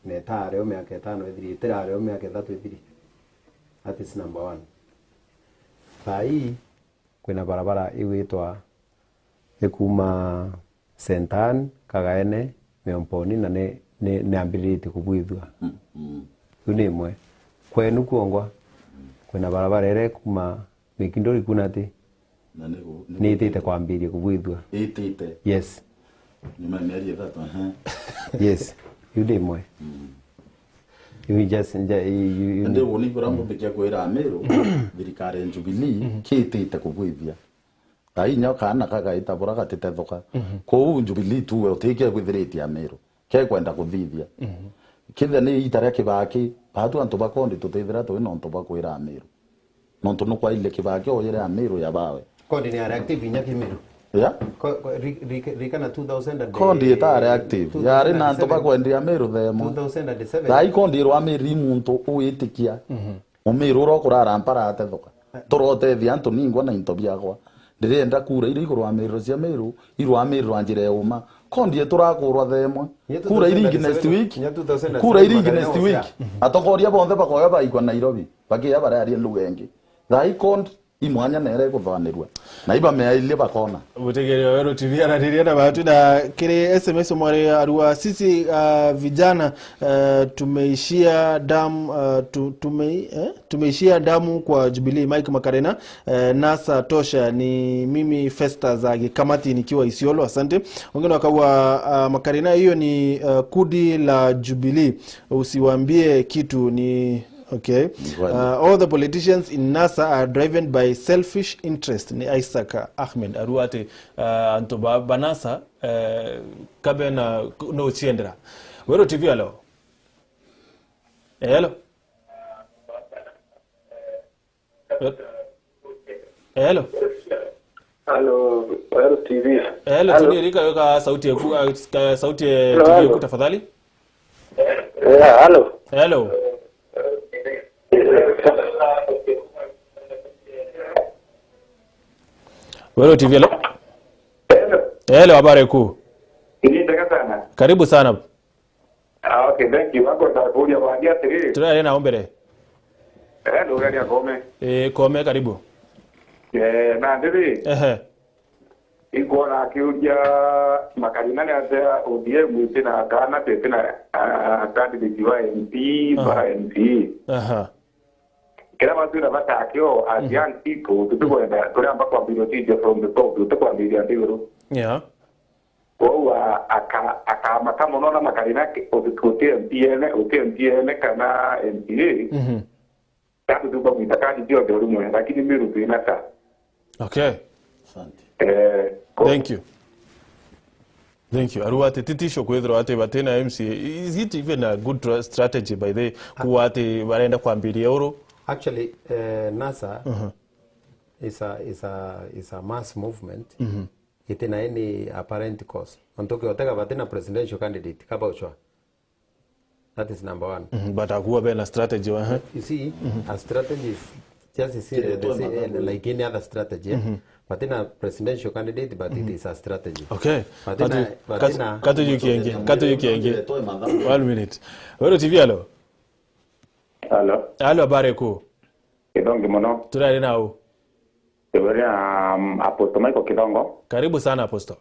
Netare o myaka 5 ethiri iterare o myaka 3 ethiri. That is number 1. Bai kwena barabara iwitwa ekuma Sentan Kagaene Meomponi na ne ambirite kubwithwa. Unimwe kwenu kuongwa kwena barabara ere kuma Mikindori kunati ni itite kwambirie kubwithwa. Itite. Yes. Nimemeri that Yes. Udimwe. You just you ndio woni kurambo bekia kwera Ameru thirikari Jubilee kitite kubwithia. Ai nyoka na kaga itabura gatite thoka. Ko Jubilee tu utike kwithiriti Ameru. Ke kwenda kuthithia. Kithe ni itare kibaki batu antu bakondi tutithira tu no ntu bakwira Ameru. No ntu no kwa ile kibaki oyere Ameru ya bawe. Kondi ni active nyaki Meru. Yeah. Rika na 2000 kondi etare active yari na nto bakwendia Meru themo 2007 dai kondi rwa meri muntu uitikia umiru ro kurara mpara atethoka torote thia ntu ningwa na into biagwa ndirenda kura iri iguru Meru cia Meru irwa Meru anjire uma kondi eturakurwa themo kura iri next week kura iri next week atokoria bonthe bakoya baigwa Nairobi bakia barari lugengi dai kondi imwanya nere kuthanirwa na iba meaile bakona Butegeri wa Wero TV anadiria na bahati na kile SMS mwari arua sisi vijana tumeishia damu tumeishia damu kwa Jubilee. Mike Makarena NASA tosha ni mimi Festa za kamati nikiwa Isiolo. Asante. Wengine wakawa Makarena hiyo ni kudi la Jubilee, usiwaambie kitu ni okay. All the politicians in NASA are driven by selfish interest. Ni Isaac Ahmed Aruate antoba banasa kabena no chiendra. Wero TV hello. Hello. Hello. Hello, Wero TV. Hello, tunirika yoka sauti ya sauti ya TV yako tafadhali. Yeah, hello. Hello. Wero TV hello. Hello, habari kuu. Nitaka sana. Karibu sana. Okay, thank you. Wako takuja kwa dia tiri. Tunaye na ombere. Ndio gani akome. Kome karibu. Na ndiri. Iko na kiuja makalina ya ODM tena kana tena candidate wa MP para MP. Kila mtu anapata akio as young people tutakwenda tunaamba kwa biology from the top tutakwambia ndio. Yeah. Kwa aka unaona makalina otikote MPN kana MPA. Tatu tu kwa mitakaji ndio mwe lakini mimi rutinaka. Okay. Asante. Thank you. Aruate titisho kwethro ate batena MC. Is it even a good strategy by the kuate barenda kwa €2? Actually, NASA is a mass movement. It in any apparent cause. Ontoke otaka batena presidential candidate kaba uchwa. That is number one. But akuwa bena strategy wa. You see, a strategy is just like any other strategy. But in a presidential candidate, but it is a strategy. Okay. Kato yukienge. 1 minute. Wero TV hello. Hello. Hello, habari kuu. Kidongo mono. Tunaye nao. Tebere Apostle Michael Kidongo. Karibu sana Apostle.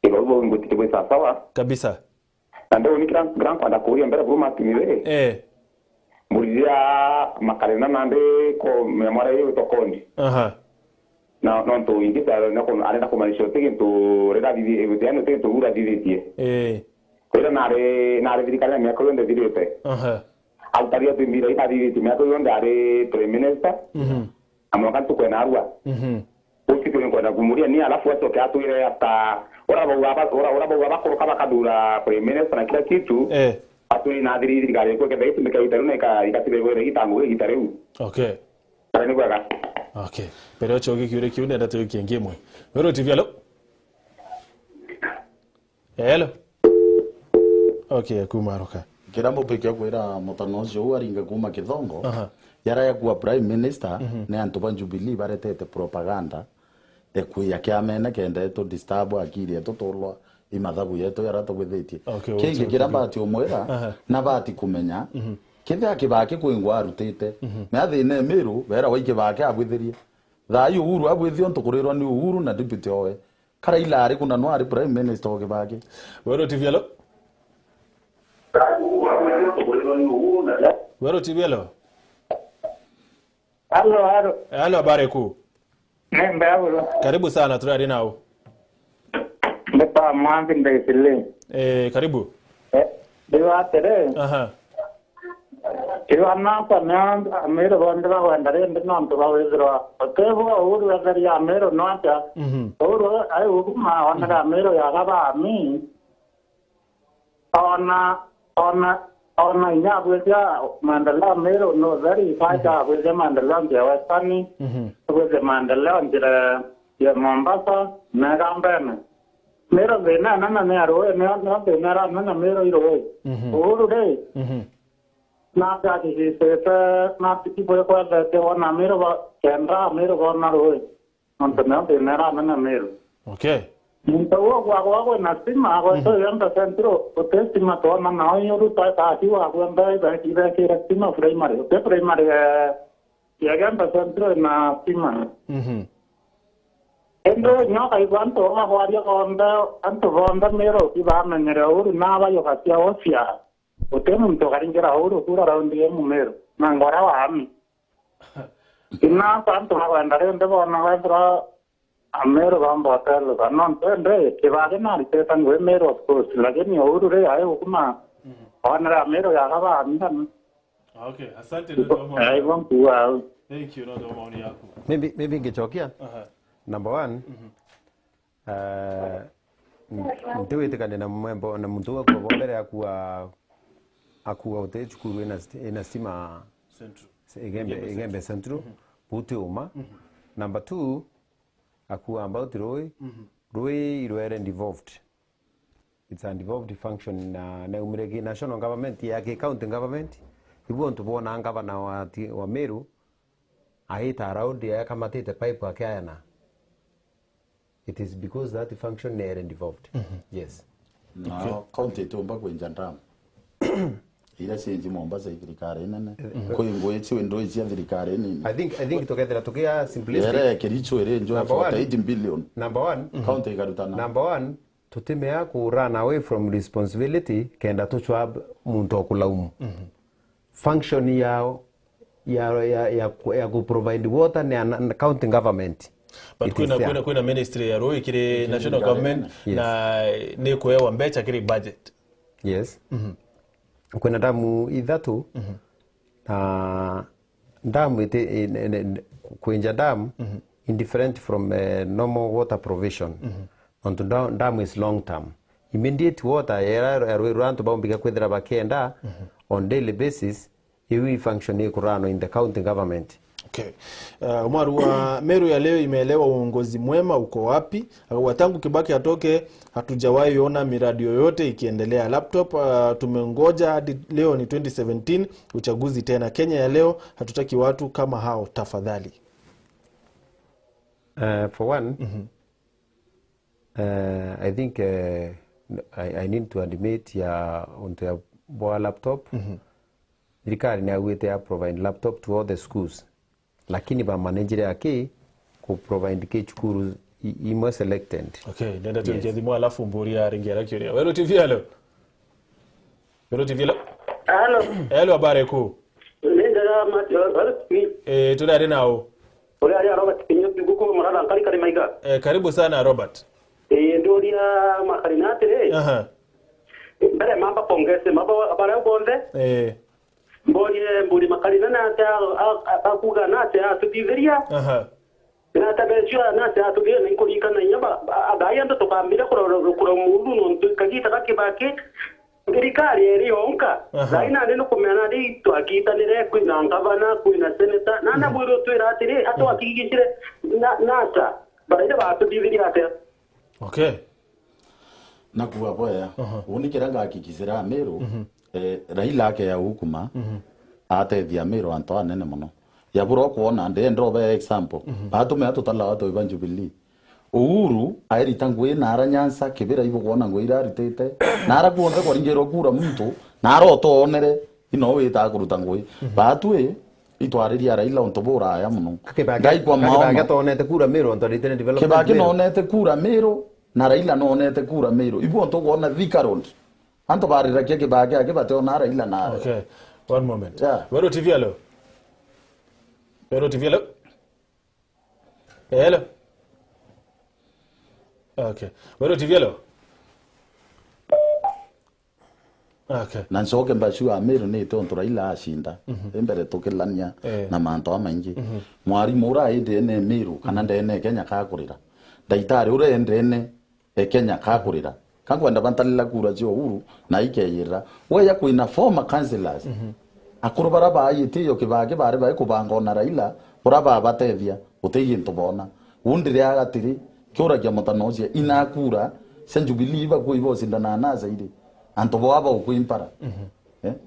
Ibo ngoti tebo sawa. Kabisa. Ndio ni grand kwa kuria mbele bro matimire. Mulia makalena nande ko memoria yo tokondi. Na to ingisa na ko arena ko manisho tege to reda vivi evitano tege to ura vivi Kwela nare vidikana mi ako yonde video te. Altaria tu mira ita vivi mi ako yonde are prime minister. Amwaka tu kwena arwa. Uki tu kwena kumuria ni alafu wato ke atu ile hata ora baba ko kama kadura prime minister na kila kitu. Atu ina diri gari ko ke dai tumeka itaruna ikatibe wewe itangu itareu. Okay. Ni kwa Okay. Pero choki kiure kiune data yukienge mwe. Wero TV hello. Hello. Okay, kumaroka. Kirambo peke yako era motanocio waringa kuma Kithongo. Yara ya kuwa prime minister ne antoba Jubilee baretete propaganda ekuya kiamene kende to disturb akiri to tolwa imathabu yeto yara to gwithetie. Kingi kiramba ati omwera na bati kumenya. Kithe kibake kwingwa arutite. Me athine miru bera wa ikibake abwitherie. Thayu Uhuru abwithio ntukurirwa ni Uhuru na deputy owe. Karaila ari kuna no ari prime minister o kibake. Wero TV hello. Wero TV hello. Hello, habari kuu. Nembe hapo. Karibu sana tunari nao. Mpa mwanzi ndesile. Karibu. Dewa tere. Iwa napa na amero bandra wandare ndino mtuwa wezro. Otevo Uhuru wazari amero noacha. Uhuru ai ukuma wandara amero ya gaba ami. Ona inabweza mandala mero no very faja weze mandala ya wastani weze mandala ndira ya Mombasa na Gambana mero vena nana aro na vena nana mero iro Uhuru dei na jadi seta na tiki boy ko te wana mero ba kendra mero ba na ro antena vena nana mero. Okay. Muntawa kwa nasima kwa to yanda centro otestima to na na yoru ta ti wa kwa ndai ba ti ba ke rastima primary te primary ya gamba centro na stima endo nyoka ibanto ma kwa ria onda anto vonda mero ti ba na ngere uru na ba yo katia ofia otemu to garingira uru kura raundi ya mumero na ngora wa ami ina tanto wa ndare ndo na wa Amero bamba hotel kanon tendre kibage na rite tangwe mero of course lakini Uhuru re ayo kuma onara Amero ya gaba amdan. Okay, asante ndo mwa. I want to Thank you ndo maoni yako. Maybe ngechokia. Number 1 ndio itekane na mwembo na mtu wako bombere akuwa utechukuru ina stima central. Igembe central. uti uma. Number 2 akuwa about Rui. Rui iroere devolved. It's a devolved function na umiregi national government ya county government. Ibu onto bona ngavana wa Meru aita around ya kamatete pipe akayana. It is because that function is devolved. Yes. No, county to mba kwenja ndam. Ila senji Mombasa thirikari nene. Ko ingo echi wendo echi thirikari nene. I think together tokea simplistic. Yere kericho ere enjoy 48 billion. Number 1, county karutana. Number 1, tutemea ku run away from responsibility kenda tuchwa muntu okulaumu. Function ya ku provide water na county government. But kuna ministry ya Rui kile national government na ni kuewa mbecha kile budget. Yes. Kuna damu idhatu damu ite kuinja damu indifferent from normal water provision. Onto damu is long term. Immediate water ya ruanto baumbika kwedra bakenda on daily basis iwi function kurano in the county government. Okay. Umaru wa Meru ya leo imeelewa uongozi mwema uko wapi. Watangu Kibaki atoke hatujawahi ona miradi yoyote ikiendelea. Laptop tumengoja hadi leo ni 2017 uchaguzi tena. Kenya ya leo hatutaki watu kama hao tafadhali. For one, I think I need to admit ya onto ya boa laptop. Serikali ni awete ya provide laptop to all the schools. Lakini ba manager yake ku provide ke chukuru imo selected. Okay, nenda tukiadhimu alafu mburi ya ringira kiria. Wero TV hello. Wero TV hello. Hello habari ku. Nenda mati wala tunari nao. Ule ali Robert kinyo guko murada nkali kali maiga. Karibu sana Robert. Ndoria makarinate Mbele mamba pongese mamba abara bonde. Mbori makarina nate akuga nate atudhiria na tabejua nate atudhiria ninkolika na nyaba agayanda tokambira kura mundu no kagita kakibaki serikali erionka zaina neno kumena ndi twakitanire kwina ngavana kwina senator nana bwiro twira atire ato akigishire nata baida batudhiria ate. Okay. Nakuwa boya unikira ngakikizira Meru Raila ake ya hukuma ateithia Meru anto anene muno yaburo kuona ndendo be example batume atutala watu iban Jubilee Uhuru airita ngwe nara Nyanza kibira ibo kuona ngwe ira ritete nara kuonde kwa ringero kura muntu nara otonere ino wita kuruta ngwe batwe itwariria Raila ontobora aya muno ngai kwa maono gatonete kura Meru onto ritene development kibaki no onete kura Meru na Raila no onete kura Meru ibo onto kuona Thikaround anto barira kia Kibaki ake bateo na Raila na. Okay, one moment. Wero TV hello. Wero TV hello. Hello. Okay. Wero TV hello. Okay. Nansoke mbashua Meru ni tonto Raila ashinda. Embere tokelania na manto amaingi. Mwari mura ide ene Meru kana ndene Kenya kakurira. Daitari ure endene Kenya kakurira. Kakwenda bantalila kura cio Uhuru na ikeyira weya kuina former councillors akurubara bayite yo Kibaki bare bae kubanga na Raila uraba batethia uteye ntubona wundire agatiri kyora kya mutanoje inakura Jubilee ba kuibo sindana na zaidi antobo aba ukuimpara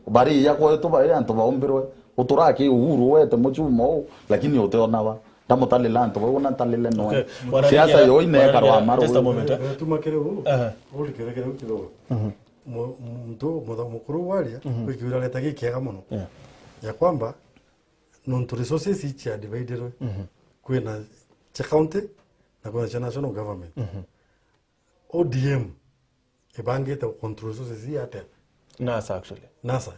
bari ya kwa to bare antobo ombirwe uturaki Uhuru wete muchumo lakini uteonawa tamutalila antobo una talile no siasa yo ine karwa maro just a moment tumakere hu uri kere kidogo mtu mukuru walia ukiura leta kikega muno ya kwamba non resources each are divided kwena cha county na kwena cha national government ODM ebange to control resources yate NASA actually yes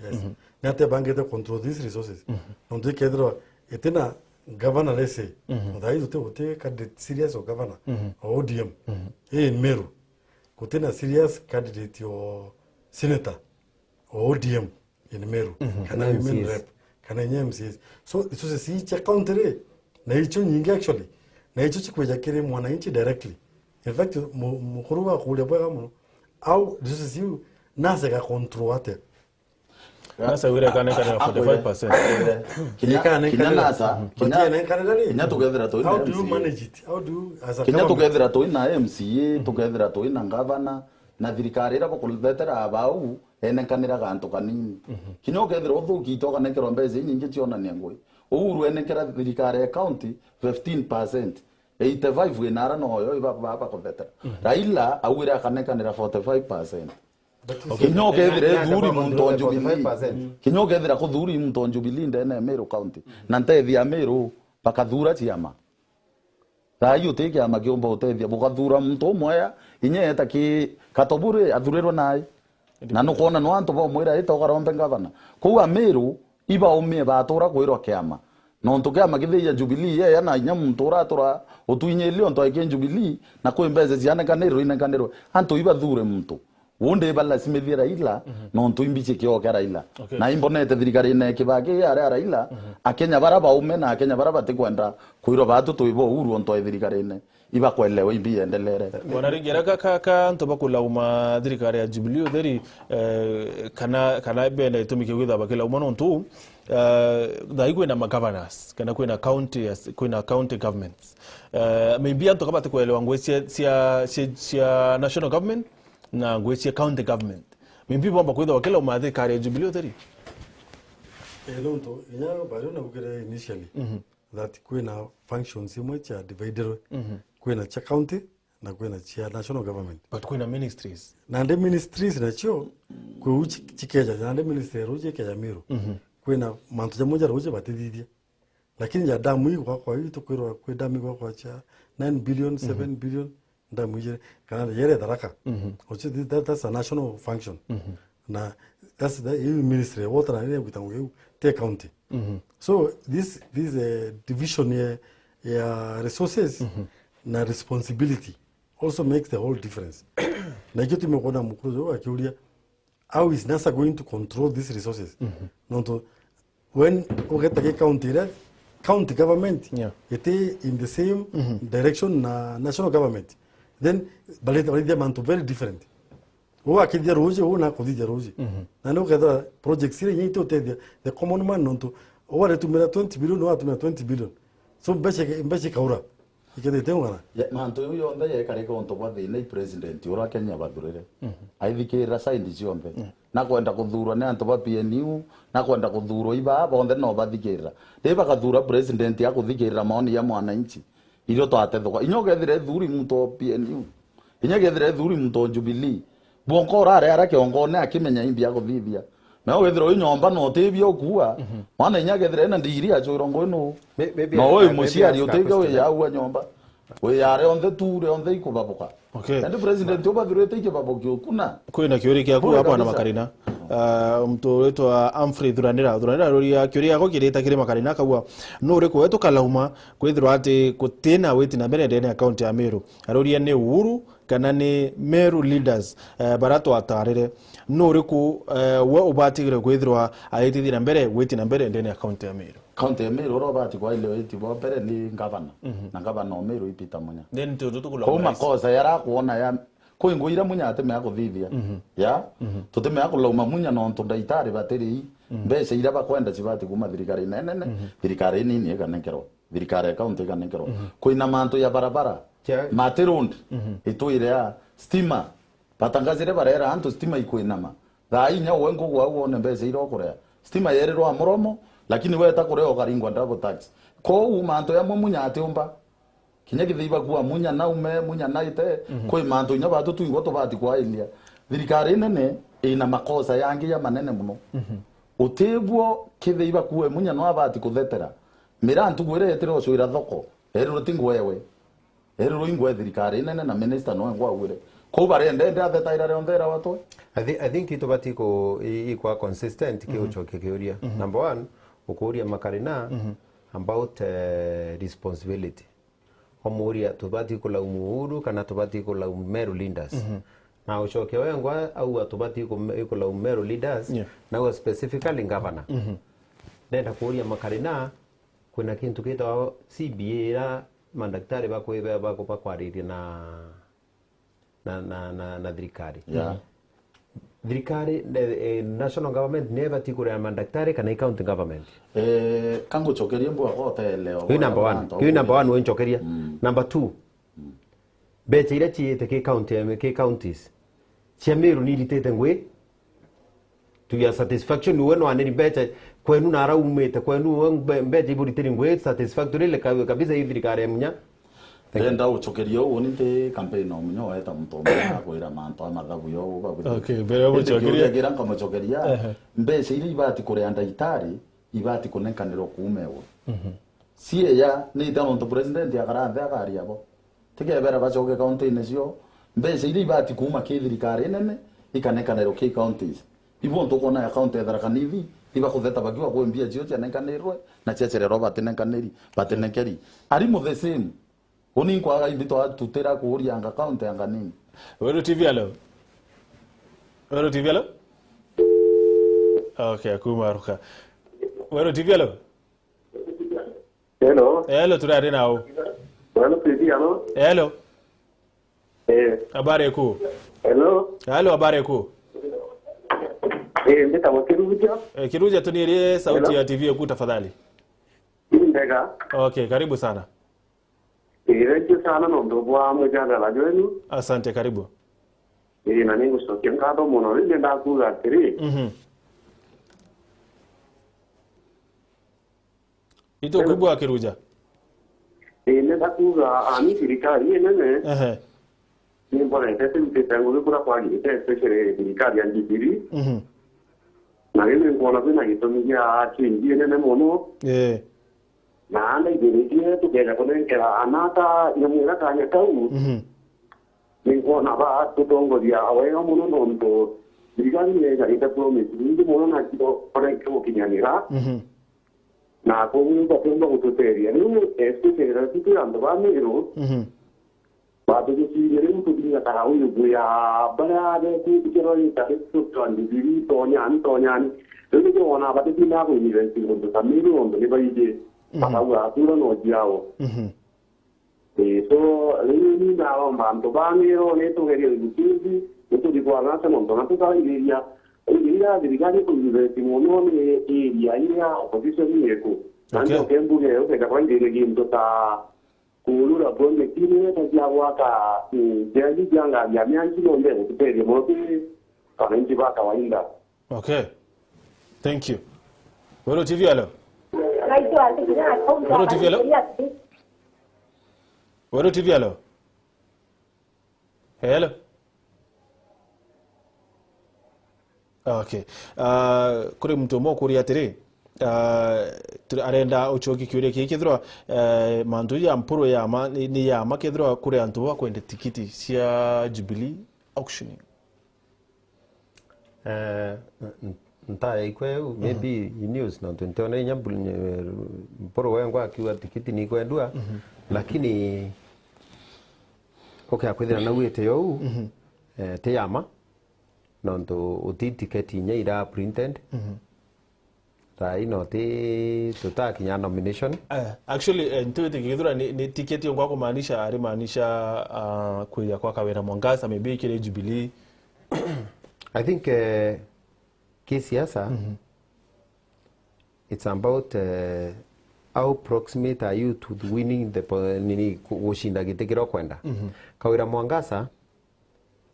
yate bange to control these resources non de kedro etena governor lese ndai zote candidate serious o governor ODM Meru kutena serious candidate yo senator ODM in Meru kana women rep kana MCS so eso se si check counter na hicho nyingi actually na hicho chikweja kile mwananchi directly in fact mukuru wa kule bwa mu au eso si nasa ka control ate Nasa wire kana 45%. Kinya nasa. Kinya together to. How do you manage it? How do you as a Kinya together to na MCA, together to na governor, na thirikari ra bakuletera abau ene kanira ganto kanini. Kinya together othuki to kana kero mbeze nyingi cionania ngoi. Uhuru ene kera thirikari county 15%. 85 wenara no yo iba baba kuletera. Raila awira kana kanira 45%. Kinyo kethire thuri muntu Jubilee. Kinyo kethira kuthuri muntu Jubilee ndene Meru County. Na ntethia Meru bakathura ciama. Thayo teke ama kiomba utethia bukathura muntu moya inyeta ki katobure athurirwo nae. Na no kona no antu bo mwira ito garombe ngavana. Kuwa Meru iba umie batura kwirwa kiama. No ntukiama githia Jubilee ye na inya muntu ratura utuinye lio nto ike Jubilee na kwembeze ciana kanero ina kanero antu iba thure muntu. Wonde bala simethia Raila no ntuimbiche kioka Raila na imbonete thirikari ne kibage ara Raila akenya baraba ume na akenya baraba tikwenda kuiro batu tuibo Uhuru onto thirikari ne iba kwelewa imbi endelere bwana ringera kaka ntoba kulauma thirikari ya Jubilee theri kana benda itumike gwitha bakila umano ntu daigwe na governors kana kwena county governments maybe anto kaba tikwelewa ngwe cia national government na ngwechi county government mimpi bomba kwitha wakila umathi kare Jubilee theri lonto inya bari na bugere initially that kwena functions imwe cha divider kwena cha county na kwena cha national government but kwena ministries na the ministries na cho kwe uchi chikeja na the ministry roje keja Meru kwena mantu moja roje batithithia lakini ya damu hii kwa hii tukwirwa kwe damu kwa cha 9 billion 7 billion ndamuje kana yere daraka that's a national function na that's the ministry water na ile kutangu te county so this division ya resources na responsibility also makes the whole difference na kitu tumekuona mkuu akiulia how is NASA going to control these resources not when ukitaka county government ite in the same direction na national government then baleta manto very different o akidia roje o na kudia roje na no kada project sire nyito te the common man nonto o wale tumira 20 billion o atumira 20 billion so mbeshe kaura ikede tengana manto yo nda ye kare ko onto bathi nei president ura Kenya bathurire aithikira side ciombe na kwenda kuthurwa ne anto ba PNU na kwenda kuthurwa iba bonde no bathikira deba kathura president ya kuthikira maoni ya mwananchi ilo twatethwa inyogethire thuri muntu PNU inyogethire thuri muntu Jubilee bonko rare ara kiongone akimenya imbi ya kuthithia na wethiro inyomba no tebio kuwa mwana inyogethire na ndiri achorongo no no oi musiari utega we ya uwa nyomba we yare on the tour on the ikubabuka and president obathurite ikibabukio kuna kwina kiuri kia ku hapa na makarina mtu wetu wa Humphrey Thuranira roria kiuri yako kirita kire makarina kagwa no uri kwetu kalauma kwithirwa ati kutina witi na mbere ndene account ya Meru roria ni Uhuru kana ni Meru leaders barato atarire no uri ku we ubatigire kwithirwa aitithira na mbere witi na mbere ndene account ya Meru county ya Meru robati kwa ile witi bo mbere ni governor na governor Meru ipita munya then tutukula kwa makosa yara kuona ya kuinguira munya ateme ya kuthithia ya tuteme ya kulauma munya no ndaitari bateri mbese ira bakwenda cibati kuma thirikari nene thirikari nini ekanekero thirikari county ekanekero kuina manto ya barabara materund ituire ya stima batangazire barera antu stima ikuinama thainya wengo gwa wone mbese ira okurea stima yererwa muromo lakini weta kureo garingwa ndabo tax ko manto ya munya atumba kinya githiba kuwa munya na ume munya naite koi manto nya batu tuingo to bati kwa ilia thirikari nene ina makosa yangi ya manene muno utebwo kithiba kuwe munya no abati kuthetera mirantu gwire etero cuira thoko eriro tingwewe eriro ingwe thirikari nene na minister no ngwa gwire ko bare ndende athetaira rondera watu I think tito batiko ikwa consistent ke uchoke keuria number 1 ukuria makarina about responsibility omuria tubati kula Uhuru kana tubati kula Meru leaders na uchoke wengwa au tubati kula Meru leaders na specifically governor nenda kuria makarina kuna kintu kita CBA ra madaktari bakweba bakwariria na thirikari thirikari national government never tikure mandaktari kana county government kango chokeria mbwa gote leo hiyo number 1 hiyo number 1 wewe chokeria number 2 beche ile chiete ke counties Chemiru ni litete ngwe to your satisfaction wewe no aneni beche kwenu na raumete kwenu beche iburi tiri ngwe satisfactory le kabisa hivi thirikari munya enda uchokeria uoni te campaign no munyo eta mtombe akwira manto amathabu yo uba okay bere uchokeria gira kama chokeria mbese ile ibati kure ndaitari ibati kunenkaniro kuumewo sie ya ni tano to president ya garante akari abo tike bera bachoke county nesio mbese ile ibati kuma kithirikari nene ikanenkaniro ki counties ibo ntokona ya county dharakanivi iba kutheta bagiwa kwembia jio nenkanirwe na chechere Robert nenkaniri batenenkeri ari mo the same Oni kwa indito atutera kuuri anga account anga nini. Wero TV alo. Wero TV alo. Okay, kumaruka. Wero TV alo. Hello. Hello turare nao. Wero TV alo. Hello. Habari yako? Hello. Hello, habari yako? Ndeta wakiruja. Kiruja tunirie sauti ya TV yako tafadhali. Ndega. Okay, karibu sana. Ireje sana no ndobwa mujanga la jwenu. Asante, karibu. Na ningu sokia ngado mono ile ndakuga tiri. Ito kubwa Kiruja. Ile ndakuga ani serikali nene. Ni mbona tete mtetangu kura kwa ni tete especially serikali ya ndibiri. Na ile ngona kuna gitomia chingi nene mono. Na anda idirie tukega konengera anata nyamura kanya tau ningo na ba tutongo dia aweyo muno ndo dirigani nega ita promise ndi muno na kito kore ko kinyanira na ko ni ba tembo kuteria ni esto que era tipo ando ba miro ba de si yere mu tudinga ta hawu ya bara de ku kero ni ta to ndiri tonya ni ndio wana ba de na ko ni renti ndo tamiro ndo ni ba ide Pahawa akura no jiao. So lini na mambo bangiro neto geri ngitizi, neto di kwa nasa no ntona tuka iria. Iria dirigani ko university mono ni iria iria opposition ni eko. Ndio kembu leo ke kwa ndiri ndio ta kulura bonde kile ta jawa ka jadi janga ya mianchi no ndego tupere moto kana nchi ba kawaida. Okay. Thank you. Wero TV alo. Wero TV alo? Wero TV alo? Hello? Okay. Kuri mtu mo kuri atiri. Arenda uchoki kiure kithirwa mandu ya mpuro ya ni ya makithirwa kuri antu wa kwende tikiti cia Jubilee auctioning. Nta ikweu maybe news no tuntone nyambul mporo wangu akiwa tikiti ni kwendua lakini okay akwithira na wete yo te yama no ndo uti tiketi nyeira printed ta ino te tutakinya nomination actually ntuite kithura ni tiketi yongwa kumaanisha ari maanisha kuya kwa Kawira Mwangaza maybe kile Jubilee. I think kisiasa it's about how proximate are you to winning the kushinda gitikiro kwenda. Kawira Mwangaza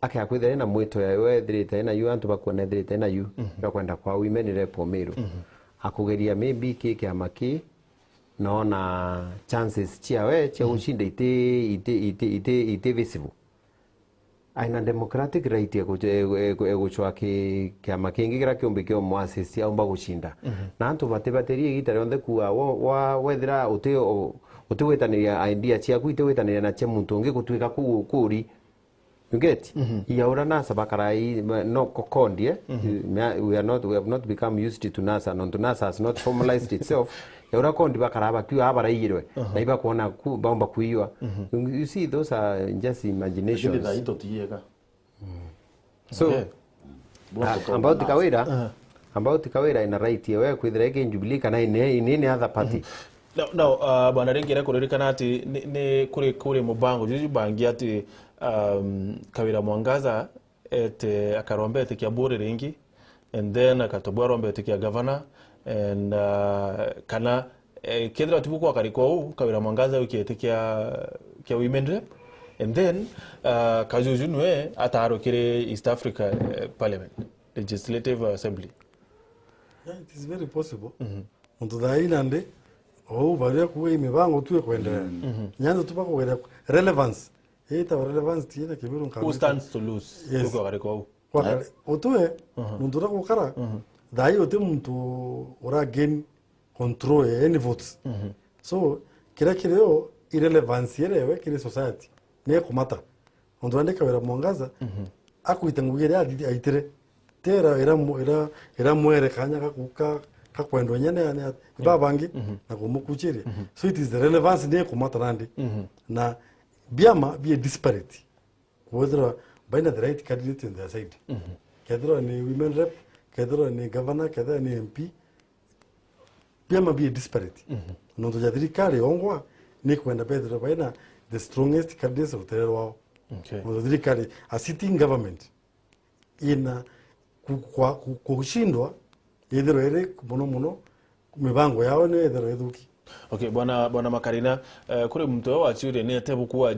akakwithira na mwito ya we thirite na you antu bakuona thirite na you ya kwenda kwa women rep Meru akugeria maybe kike amaki naona chances chiawe chia ushinda ite visible. Aina democratic right ya guchwa kiama kingi gira kiumbi kio mwasisi aumba gushinda na antu batebaterie gitare onde kuwa wa wethira utiwetaniria idea ciaku itiwetaniria na cia muntu ungi gutwika kuri you get yaura nasa bakarai no kokondie we have not become used to NASA non to NASA has not formalized itself yaura kondi bakaraba kiwa abaraigirwe na iba kuona baomba kuiwa you see those are just imaginations so about Kawira ina right ya kwithira ke Jubilee kana ine other party no bwana rengera kuririkana ati ni kuri mubango juju bangi ati Kawira Mwangaza akarombe tikia bore ringi and then akatobwa rombe tikia governor and kana kedra tibuko akariko kawira mwangaza ukietekia kia women rep and then kajujunwe ataro kire East Africa Parliament Legislative Assembly. Yeah, it is very possible. Unto the island varia kuwe imibango tuwe kuendelea. Nyanza tupako kuendelea relevance. Eta relevance tiena kibiru nkamita. Who stands to lose? Yes. Kwa Otuwe muntu ra kukara dai ote muntu ora gain control any votes. So kira kireo irrelevance yerewe kire society ne kumata. Unto andika wera mwangaza akuitangugire aitere tera era muere kanya kakwendo nyene babangi na kumukuchiri. So it is the relevance ne kumata nandi na biama be disparity whether baina the right candidate in their side kedro ni women rep kedro ni governor kedro ni MP biama be disparity no to jadiri kale ongwa ni kwenda pedro baina the strongest candidates of the world. Okay, no jadiri kale a sitting government ina kushindwa edero ere muno mibango yao ne edero eduki. Okay, bwana Makarina, kuri mtu wa chure ni atebu kuwa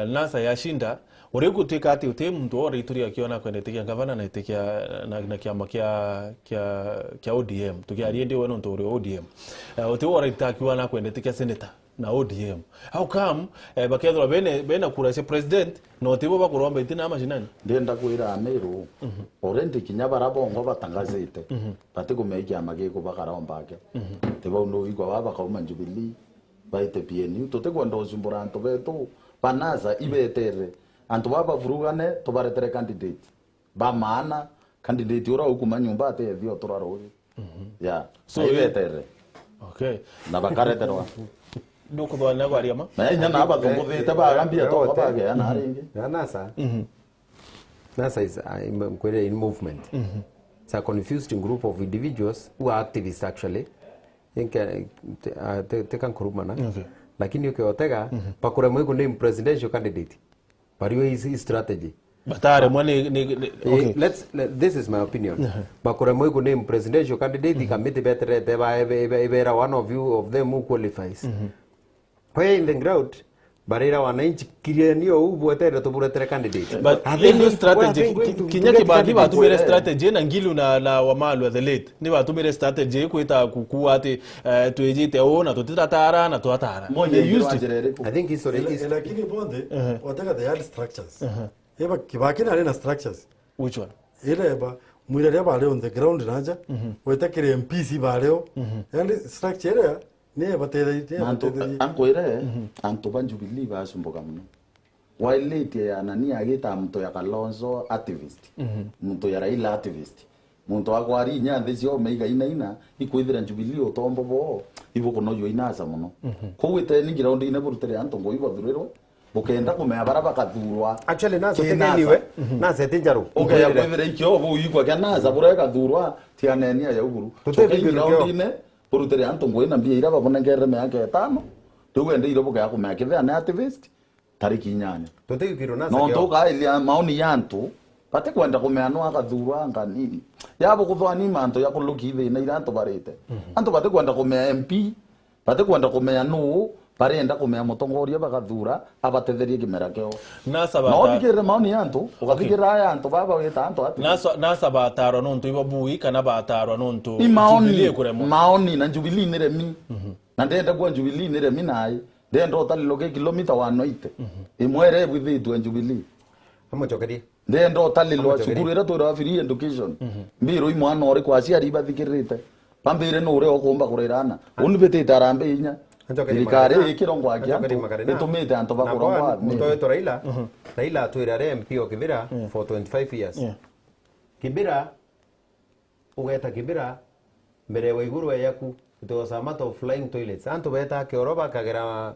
NASA yashinda urego twika ati uti mtu ori ituri akiona kwende tikia gavana na tikia na kiama kia ODM tukiarie ndio weno ntori ODM uti ori takiwa na kwende tikia senator na ODM how come bakethwa bena kura se president no tibo bakuromba itina amashinani ndenda kuira Ameru already kinyabara bongo batangazite bati kumeikia mageko bakarombake tibo no igwa baba kauma Jubilee baite PNU totegwa ndo zumbura nto beto panaza ibetere anto baba vurugane to baretere candidate ba maana candidate ora ukuma nyumba ate thio turaro ya so ibetere okay na bakareterwa doko do na bari ama na nya na batongo vita ba gambia to ba ga na ringi na NASA is in movement. It's a confused group of individuals who are activists actually tekan kurumana lakini ukiotega pakura mwiko ni presidential candidate pariyo his strategy batare mwani okay this is my opinion pakura mwiko ni presidential candidate committee better teba one of them who qualifies where in the ground barira wananchi kirianio ubwetere tuburetere candidate but hiyo strategy kinyaki badi batumire strategy na ngilu na wamalu the late ni batumire strategy kuita kukua ati tuejite ona tutitatara na tuatara I think history is lakini bonde wataka the old structures eba kibakina arena structures which one ile eba mwira ba leo on the ground naja wetakire MPC ba leo and structure ile ne batete anko ire anto banjubilee basumboka muno wailete ya nani agita mto ya Kalonzo activist mto ya Raila activist mto akwari nya thesio meiga ina ikuithira Jubilee otombo bo ibo kono yo inaza muno kowete ni ground ina burutere anto ngo ibo thuriro bukenda kumea baraba kathurwa actually nazo tegeniwe nazo tinjaru okay ya kwithira ikyo bo yikwa kanaza bureka thurwa tianenia ya uguru ground ine burutere anto ngo ina mbia ira babona ngere me yake 5 tugende iro buka kumea kithia na activist tariki 8 tutegikiro nazo no toka ile maoni yantu pate kwenda kumeano akathurwa nganini yabo kuthwani manto ya kuluki thina iranto barete anto pate kwenda kumea MP pate kwenda kumea no parenda kumea mutongoria bagathura abatetherie kimera keo nasa bata no bigire maoni yantu ugathikira aya anto baba weta anto ati nasa bataro nonto ibabui kana bataro nonto maoni na Jubilee ni remi na ndenda kwa Jubilee ni remi nai ndenda otaliloke kilomita 180 imwere bwithitu Jubilee amochokerie ndenda otalilo cukuru era tora free education mbiro imwana ori kwa ciari bathikirite pambire no ure okumba kurerana unibetete arambe inya Rikare ikirongo akia etumite anto bakurongwa mtoto Raila atwira MP okibira for 25 years kibira ugeta kibira mbere wa iguru yaku it was a matter of flying toilets anto beta keoroba kagera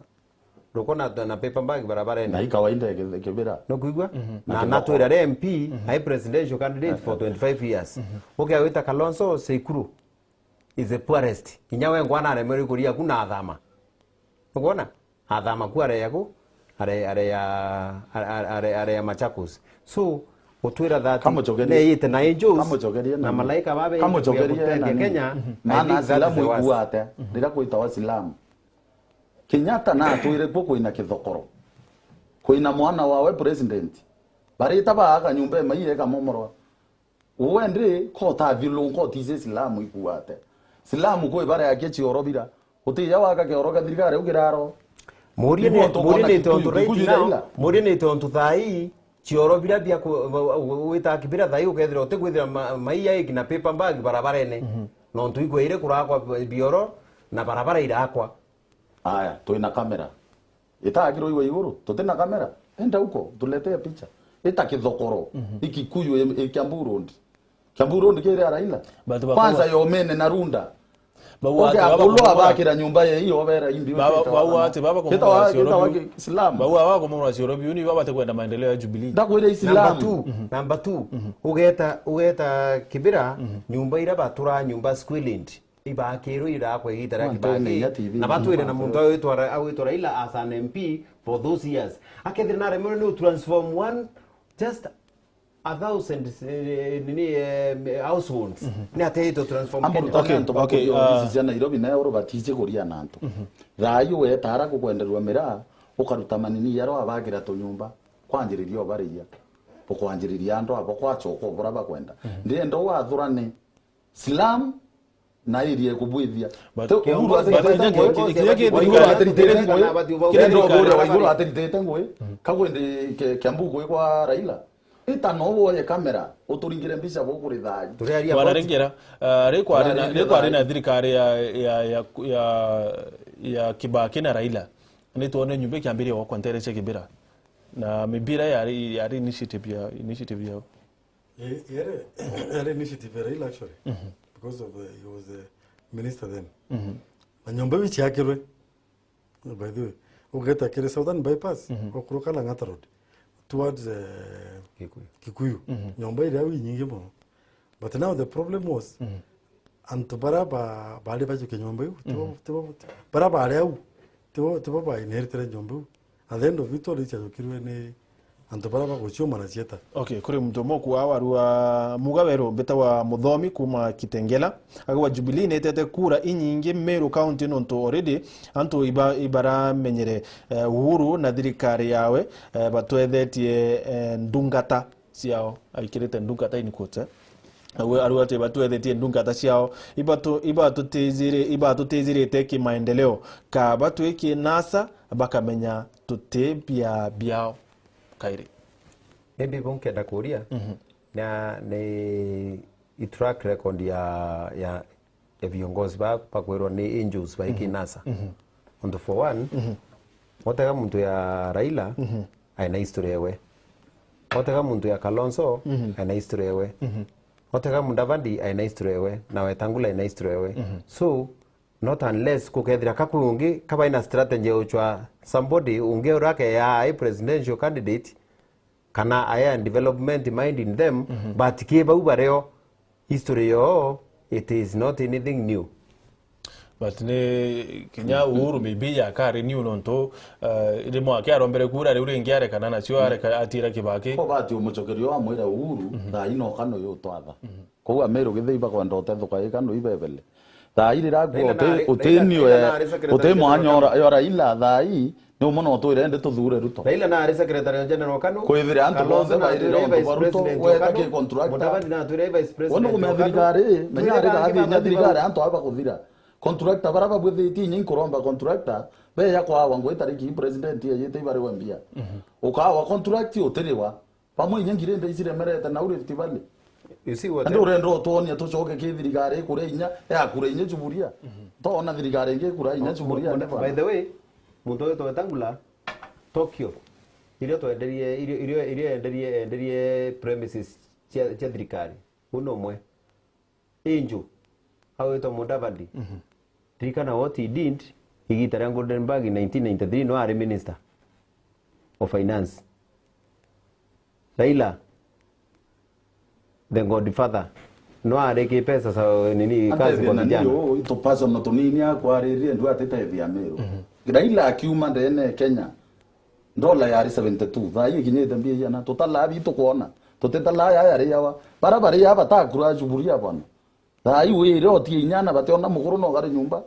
rukona na paper bag barabara na ikawaida kibira no kuigwa na natwira MP high presidential candidate for 25 years okay wita Kalonzo Sekuru is the poorest inyawe ngwana aremeri kuria kuna athama unaona athama kwa are ya Machakos so utwira that ne ite na angels na malaika babe kama chogeria na Kenya maana Islamu iguate ndira kuita Waislamu Kenyatta na atwire poko ina kithokoro kuina mwana wawe president barita baga nyumba maire kama momoro uwende kota vilungo tize Islamu iguate Islamu ko ibara yake chiorobira utiya waka ke oroka dirikare ukiraro Muri ne tontu right now muri ne tontu thai chioro bila bia wita kibira thai ukethira utegwithira maiya ikina paper bag barabarene no ntu igweire kurakwa bioro na barabara irakwa aya tuina kamera itagiro iwe iguru tutina kamera enda huko tulete picha ita kithokoro ikikuyu Kiambu kire Raila kwanza yomene na Runda Bauwa abakira nyumba ye hiyo obera imbi bauwa ate baba kwa Islam bauwa wako mwa sio biuni baba atakwenda maendeleo ya Jubilee ndakwenda Islam number 2 ugeta kibira nyumba ira batura nyumba Squilland ibakiro ira kwa igitara kibaki na batwire na muntu awitwa Raila as an MP for those years akethira na remember no transform one just 1,000 households ni ateito transform okay sisi Nairobi na euro batije kuria nanto rayu we tara kugwenderwa mira ukaruta manini yaro abagira to nyumba kwanjiririo bariya pokwanjiriria ando abo kwachoko buraba kwenda ndiendo wathurane Islam na irie kubwithia kagwende Kiambu kwa Raila ita nobo ye kamera uturingire mbica bukuri thaji bararengera rekwa na thirikari ya Kibaki na Raila ni tuone nyumba kiambiri wa kwantereche kibira na mibira yari initiative yao yare initiative Raila actually because of he was a minister then na nyumba bichi yakirwe by the way ugeta kire Southern bypass okuruka na Ngata road towards Kikuyu. Nyomba ile awi nyingi mo. But now the problem was antubara bale baje ke nyomba yu bara bale au tibo ba inheritere nyomba. At the end of it all icha kirwe ne antubara ba gochoma na chieta. Okay, kuri mtomoku wa Mugabero beta wa Muthomi kuma Kitengela agwa Jubilee netete kura inyingi Meru County nonto already anto ibara menyere Uhuru na thirikari yawe batwethetie ndungata ciao aikirite ndungata inikota awe aruate batwethetie ndungata ciao ibatutezire ki maendeleo ka batweki NASA bakamenya tutebia biao kairi maybe bonkenda kuria na ni track record ya viongozi bakwirwo ni angels ba NASA on the for one otega muntu ya Raila aina historia yewe otega muntu ya Kalonzo aina historia yewe otega Mudavadi aina historia yewe na Wetangula aina historia yewe so not unless kukethira kakungi kaba ina strategy uchwa somebody unge urake ya presidential candidate kana aya development mind in them but kiba ubareo history yo it is not anything new but ne Kenya Uhuru bibiya ka renew nonto irimo akyarombere kura uri ngiare kana nacio are atira Kibaki ko bati umuchokerio amwira Uhuru tha ino kano yo twatha ko Ameru githeiba kwenda uthethuka ikano ibebele tha irira gwote utinio utemwanyora yo Raila thai no mono twire ende tuthure Ruto Raila na ari secretary general kanu kwithira antu bonse bairira Ruto weta ke contract Mudavadi na atwire vice president wono kumethirikari menyari gathi nya thirikari antu aba kuthira contractor baraba bwithiti nyi kuromba contractor be yakwa wangu itariki president ye yete ibare wambia ukawa contract utiriwa pamwe nyingire nde isire merete na uri ftivali you see what ndo rendo tonia tucoke ki thirikari kure inya ya kure inya Juburia to na thirikari nge kura inya Juburia by the way muntu wetu Wetangula Tokyo ile enderie premises cha thirikari uno mwe inju haweto Mudavadi trikana what he did igitara Goldenberg in 1993 no are minister of finance Raila the godfather no are ke pesa sa nini kazi kwa kijana to paso no to nini akwaririe ndu atetethia Meru Raila akiuma ndene Kenya dola yari 72 thayo kinyete mbia yana tutala bitu kuona tuteta la ya yari yawa barabara ya batakura juburia bana thai wire otie nyana bationa muguru no gari nyumba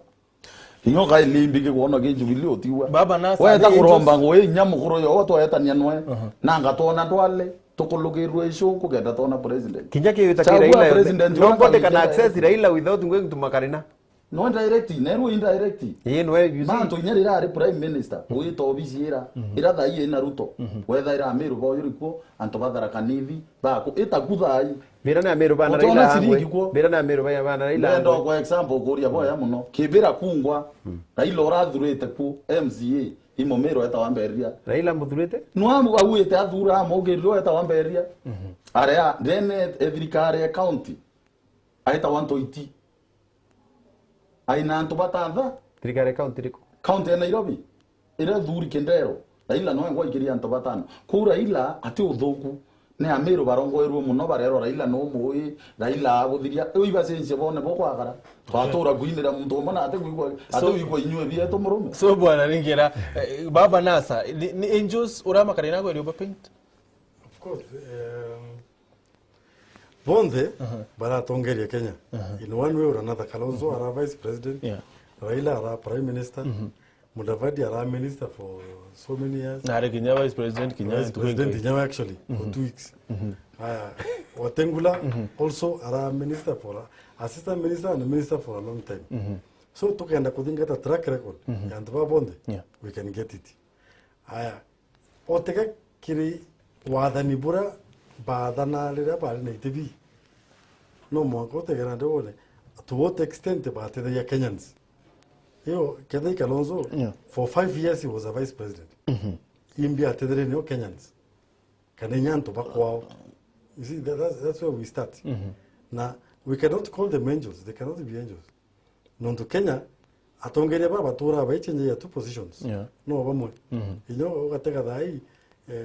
inyo ga ilimbike kuona ke Jubilee otiwa baba nasa weta kuromba ngoe nyamuguru yo twetania nwe nanga tona twale tukulugerwe isho kugenda tona president kinya kiwita Raila nobody can access Raila without going to Makarina no direct neru indirect manto nyerira ari prime minister uito obisiera ira thai ina Ruto wetha ira Meru bo yuriko anto bathara kanithi bako itakuthai mira na Meru bana Raila mira na Meru bana Raila ndo kwa example kuria boya muno kibira kungwa Raila urathurite ku MCA imo Meru eta wamberia Raila muthurite nwamu awite athura mogirwo eta wamberia area then every county aita 120 aina antu batatha thirikari county riko county ya Nairobi ira thuri kendero Raila no ngwa ikiria antu batano ku Raila ati uthuku ne Ameru barongoerwo muno barero Raila no muyi Raila aguthiria uiba sense bone bokwagara twatura kuinira muntu mona ate kuigwa inywe bieto murume so bwana ringira baba nasa ni angels urama karina go rioba paint of course bonde baratongeria Kenya in one way or another. Kalonzo ara vice president, Raila ara prime minister, Mudavadi ara minister for so many years. Na Kenya vice president Kenya actually for 2 weeks. Watengula also ara minister for assistant minister and minister for a long time. So tukenda kudinga ta track record and bonde we can get it. Oteka kiri wadani bura badana lera bali na TV. No mwako tegana dole. To what extent about the Kenyans? Yo, Kedai Kalonzo for 5 years he was a vice president. Imbi atedere no Kenyans. Kanenyan to bakwa. You see that's where we start. Now we cannot call them angels. They cannot be angels. Non to Kenya atongeria baba tura ba change ya two positions. No bamwe. Inyo gateka dai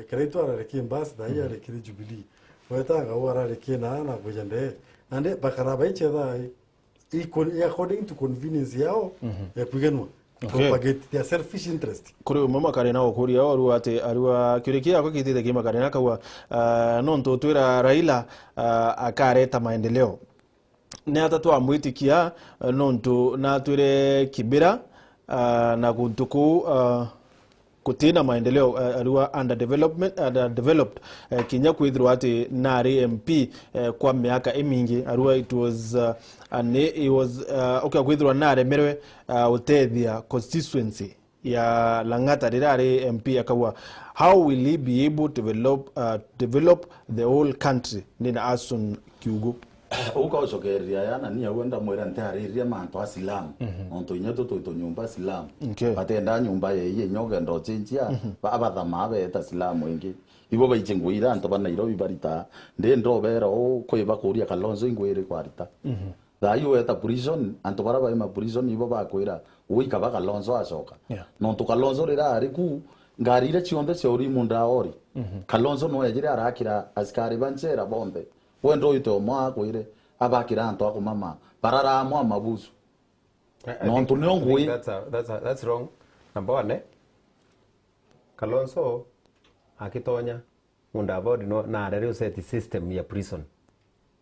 kreito ara reki mbas dai ara reki Jubilee. Weta ga wara reki na kujende. Nande bakara ba dai equal according to convenience yao ya kugenwa. Propagate their selfish interest. Kuri mama karena okuria oru ate arua kirikia kwa kitite kima karena kwa nonto twira Raila akareta maendeleo. Ne atatu amwitikia nonto na twire kibira na kuntuku kutina maendeleo arua underdeveloped kinya kwithirwa ati nari MP kwa miaka emingi arua it was okay kwithirwa nare merwe utethia constituency ya Lang'ata rirari MP akawa how will he be able to develop the whole country nina Asun Kiugo uka ucokeria yana ni awenda mwera ntariria manto asilamu onto inyeto to nyumba asilamu batenda nyumba ye nyoga ndo chinjia abathama beta asilamu ingi ibo baichenguira anto bana Nairobi barita ndendo bera o koiba kuria Kalonzo ingwire kwarita thayo eta prison anto bara ba prison ibo bakwira uika ba Kalonzo acoka no to Kalonzo rira ari ku ngarire chionde ciori munda ori Kalonzo no yajira arakira askari banchera bombe wendo ito mwa kwire abakira anto akumama barara mwa mabuzu no to nyongui that's wrong. Number 1 Kalonzo akitonya munda body no na arere set system ya prison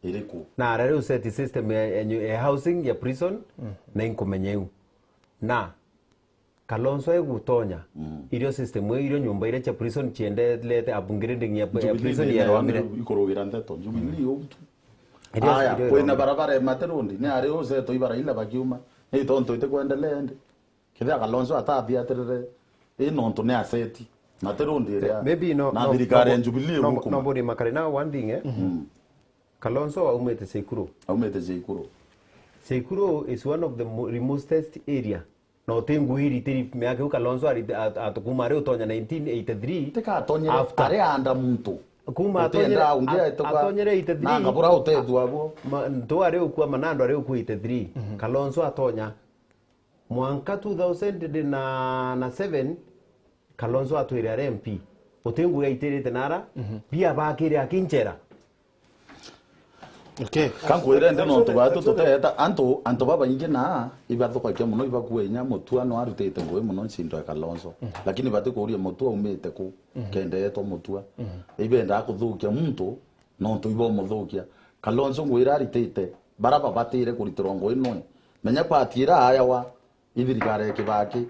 iriku na arere set system ya housing ya prison na inkomenyeu na Kalonzo egutonya irio system irio nyumba ile cha prison chiende lete upgrading ya prison ya Rwamire ikorogira ndeto Jubilee obutu aya kwena barabara materundi ni ari ose to ibara ila bakiuma ni tonto ite kuendelea ndi kithia Kalonzo atathia atirire nonto ne aseti materundi ria maybe na thirikari ya Jubilee huko no body makarena one thing Kalonzo aumete Sekuro is one of the remotest area no tengu hiri tiri miaka Kalonzo atakumare utonya 1983 teka atonya are anda muntu kuma atonyera ungia itoka atonyere 83 nanga bura utedu abo ndo are ukua manando are uku 83 Kalonzo atonya mwanka 2007 Kalonzo atwire MP utengu ya iterete nara bia bakire akinchera kankwire ndeno tubatu tuteta anto baba inge na ibatho kwa kemo no ibakuenya mutua no arutete ngwe muno nsindo ya Kalonzo lakini bate kuria mutua umete ku kende yeto mutua ibenda akuthukia muntu no tuibo muthukia Kalonzo ngwira aritite baraba batire kuritorongo ino menya patira aya wa ithirikare Kibaki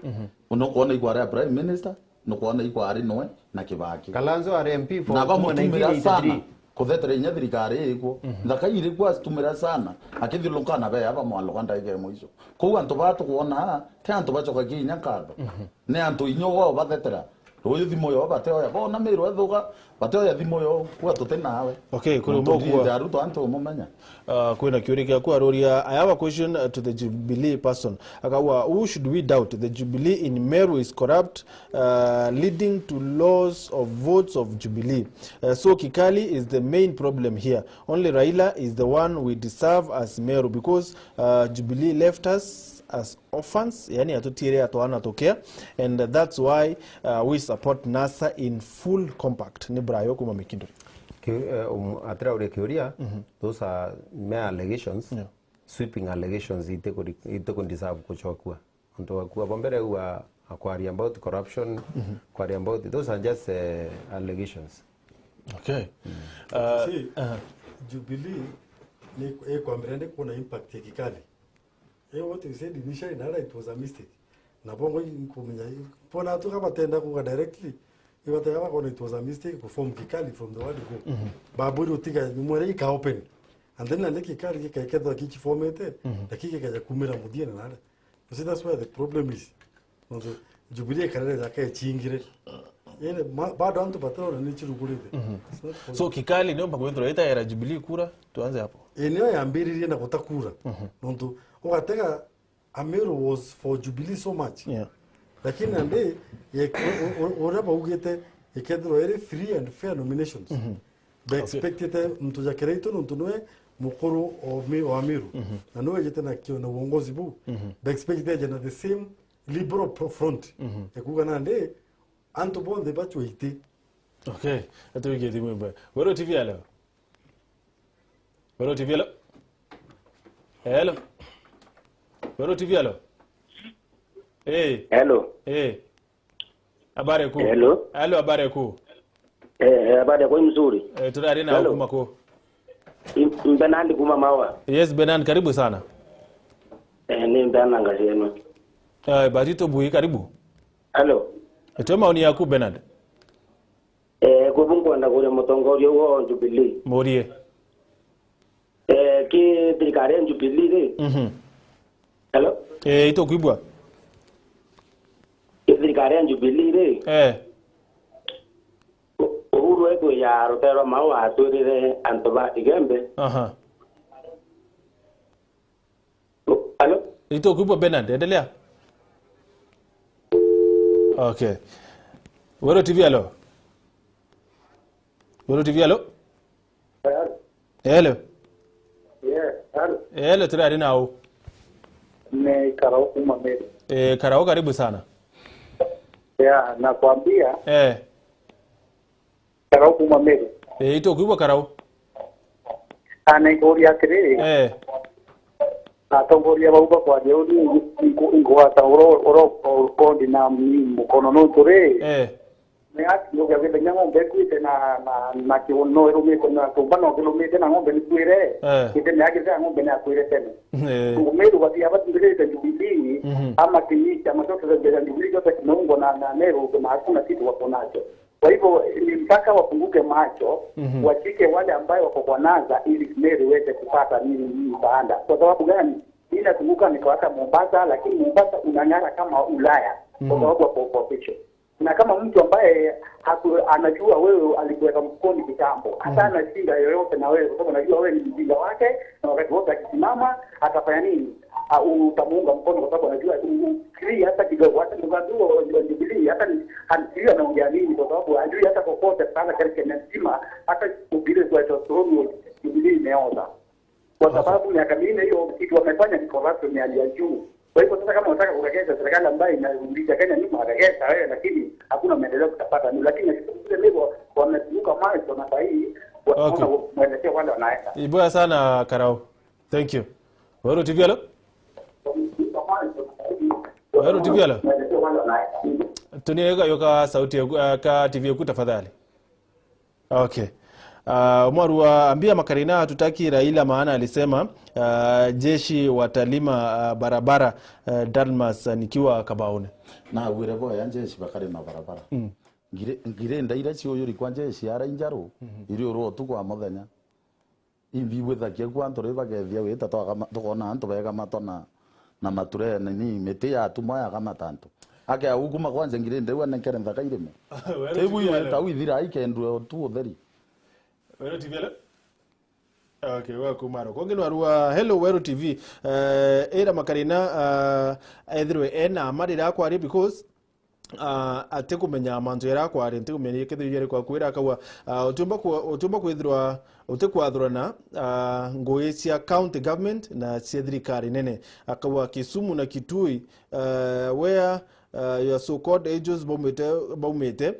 uno kuona igwara prime minister no kuona igwari noe na Kibaki Kalonzo RMP for na bamutumira sana kuthetera inya thirikari iko ndaka iri kwa tumira sana akithilukana be aba mwalukanda ige mwizo ko antu batu kuona te antu bachoka kinya kado ne antu inyo wao bathetera royo thimo yo bateo ya bona miro ethuga bateo ya thimo yo kwa tutenawe okay kuri mokwa daruto antu mumenya kwena kiurika kwa roria. I have a question to the Jubilee person. Akawa, who should we doubt? The Jubilee in Meru is corrupt, leading to loss of votes of Jubilee. So Kikali is the main problem here. Only Raila is the one we deserve as Meru, because Jubilee left us as orphans, yani atutire atoana tokea, and that's why we support NASA in full compact. Ni Brayo kuma Mikindori. Atra ure kiuria, those are mere allegations, sweeping allegations. Ite could deserve kuchokua. Onto wakua bombere wa acquiring about corruption, acquiring about those are just allegations. Okay. See, Jubilee ni kwambrende kuna impact ya Kikali. What you said initially, it was a mistake. Na bongo kumenya pona tu kama tenda kuga directly. It was a mistake from Kikali from the word go. Baburu tika mwere ika open. And then like Kikali kika kichi formate. Dakika kaja kumera mudia na nada. You see that's where the problem is. Jubilee karere zake chingire. Yene bado antu patao na nichi rugulite. So Kikali ndio mpaka wetu raita ya Jubilee kura tuanze hapo. Eneo ya mbiri na kutakura. Nonto ukateka Ameru was for Jubilee so much. Yeah. Lakini ande oraba ugete ikedro ere free and fair nominations. Be expected mtu jakereito ntunwe mukuru o Ameru. Na no yete na kio na uongozi bu. Be expected na the same liberal front. Ekuga na ande anto bonde bacho ite. Okay. Atu wigeti mwemba. Wero TV leo. Wero TV leo. Hello. Wero TV leo. Hey. Hello. Hey. Habari kuu. Hello. Hello, habari kuu. Habari yako nzuri. Tunari na huko mako. Benandi kuma mawa. Yes, Benan, karibu sana. Ni Benan ngashema. Batito Bui, karibu. Hello. Etoma oni yaku Benand. Kubungu anda kule motongorio wo Jubilee. Morie. Ki dirikare Jubilee. Hello. Ito kuibwa. Dirikare Jubilee. Uhuru eko ya rotero mawa atwirire antoba igembe. Hello. Ito kuibwa Benand, endelea. Okay. Wero TV alo. Wero TV alo. Hello. Yeah, hello. Hello, tunari na au. Ni Karao kuma Meru. Karao karibu sana. Yeah, nakwambia. Karau kuma Meru. Ito kuibwa Karau. Anaikoria kire. Atongoria bauba kwa jeuri ingwata oro kondi na mukono no tore. Me ati yo gabe benya ngombe kwite na kiwono ero me kona tombano kilomita na ngombe ni kwire. Kite me ake za ngombe na kwire tena. Meru wati abati ngire za Jubilee ama kinyi ama zote za Jubilee zote kinaungo na Meru na hakuna kitu wako nacho. Kwa hivyo ni mpaka wafunguke macho, wachike wale ambao wako kwa NASA ili Meru iweze kupata nini baada. Kwa sababu gani? Ila kumbuka ni kwa hata Mombasa, lakini Mombasa unang'ara kama Ulaya kwa sababu ya population. Na kama mtu ambaye anajua wewe alikuweka mkoni kitambo, hata ana shida yoyote na wewe, kwa sababu anajua wewe ni mjinga wake, na wakati wote akisimama atafanya nini? Utamuunga mkono kwa sababu anajua ukiri hata kidogo, hata mgandua wa Jubilee, hata hanifikiria anaongea nini, kwa sababu hajui hata kokote sana katika nzima, hata Jubilee kwa sababu Jubilee imeoza. Kwa sababu miaka minne hiyo kitu wamefanya ni corruption ya hali ya juu. Kwa hivyo sasa kama unataka kurekebisha serikali ambayo inarudisha Kenya nyuma, rekebisha wewe, lakini hakuna maendeleo kutapata. Ni lakini kile leo wametuka macho na sahihi wanaona mwelekeo wale wanaenda. Iboya sana Karau. Thank you. Wero TV alo? Wero TV alo? Tuniweka yoka sauti ka TV yetu tafadhali. Okay. Mwarua ambia Makarina hatutaki Raila maana alisema jeshi watalima barabara Dalmas nikiwa Kabaone. Na wirebo ya jeshi bakari na barabara. Ngire ndaira cio yuri kwa jeshi ara injaro. Iri oro tu kwa muthenya. Imbi wethakia kwa ntore bagethia wita tukona antu bega matona na mature ni mete ya tuma ya kama tanto. Ake uguma kwanza ngire ndewa nekere nthaka irime. Tebu ile tawithira ikendwe tu utheri. Wero TV le? Okay, wako maro. Kongeno arua hello Wero TV. Era Makarina ethirwe ena marira kwa ri because ate kumenya manzo yara kwa ri ntikumenya kethire kwa kwira akawa utumba kwithirwa utekwathurana ngoi cia county government na cia thirikari nene akawa Kisumu na Kitui where your so called angels baumete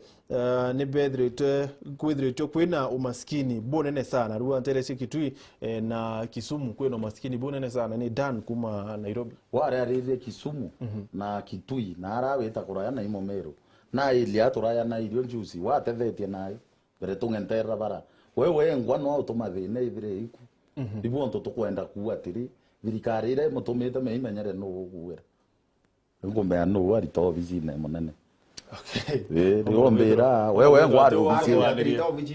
ni bedrete kwithirite kwina umaskini bonene sana ruwa nteresi Kitui na Kisumu kwina umaskini bonene sana ni Dan kuma Nairobi ware arire Kisumu na Kitui na arawita kuraya na imomero na ilia turaya na irio juici watethetie nayo bere tungenterra bara wewe ngwa no automathine ithire iku ibu onto tukwenda kuwa tiri thirikari ire mutumite meimenyere no guguera ngombe anu ari to bizine munene. Okay. Ngombera wewe ngwari bizine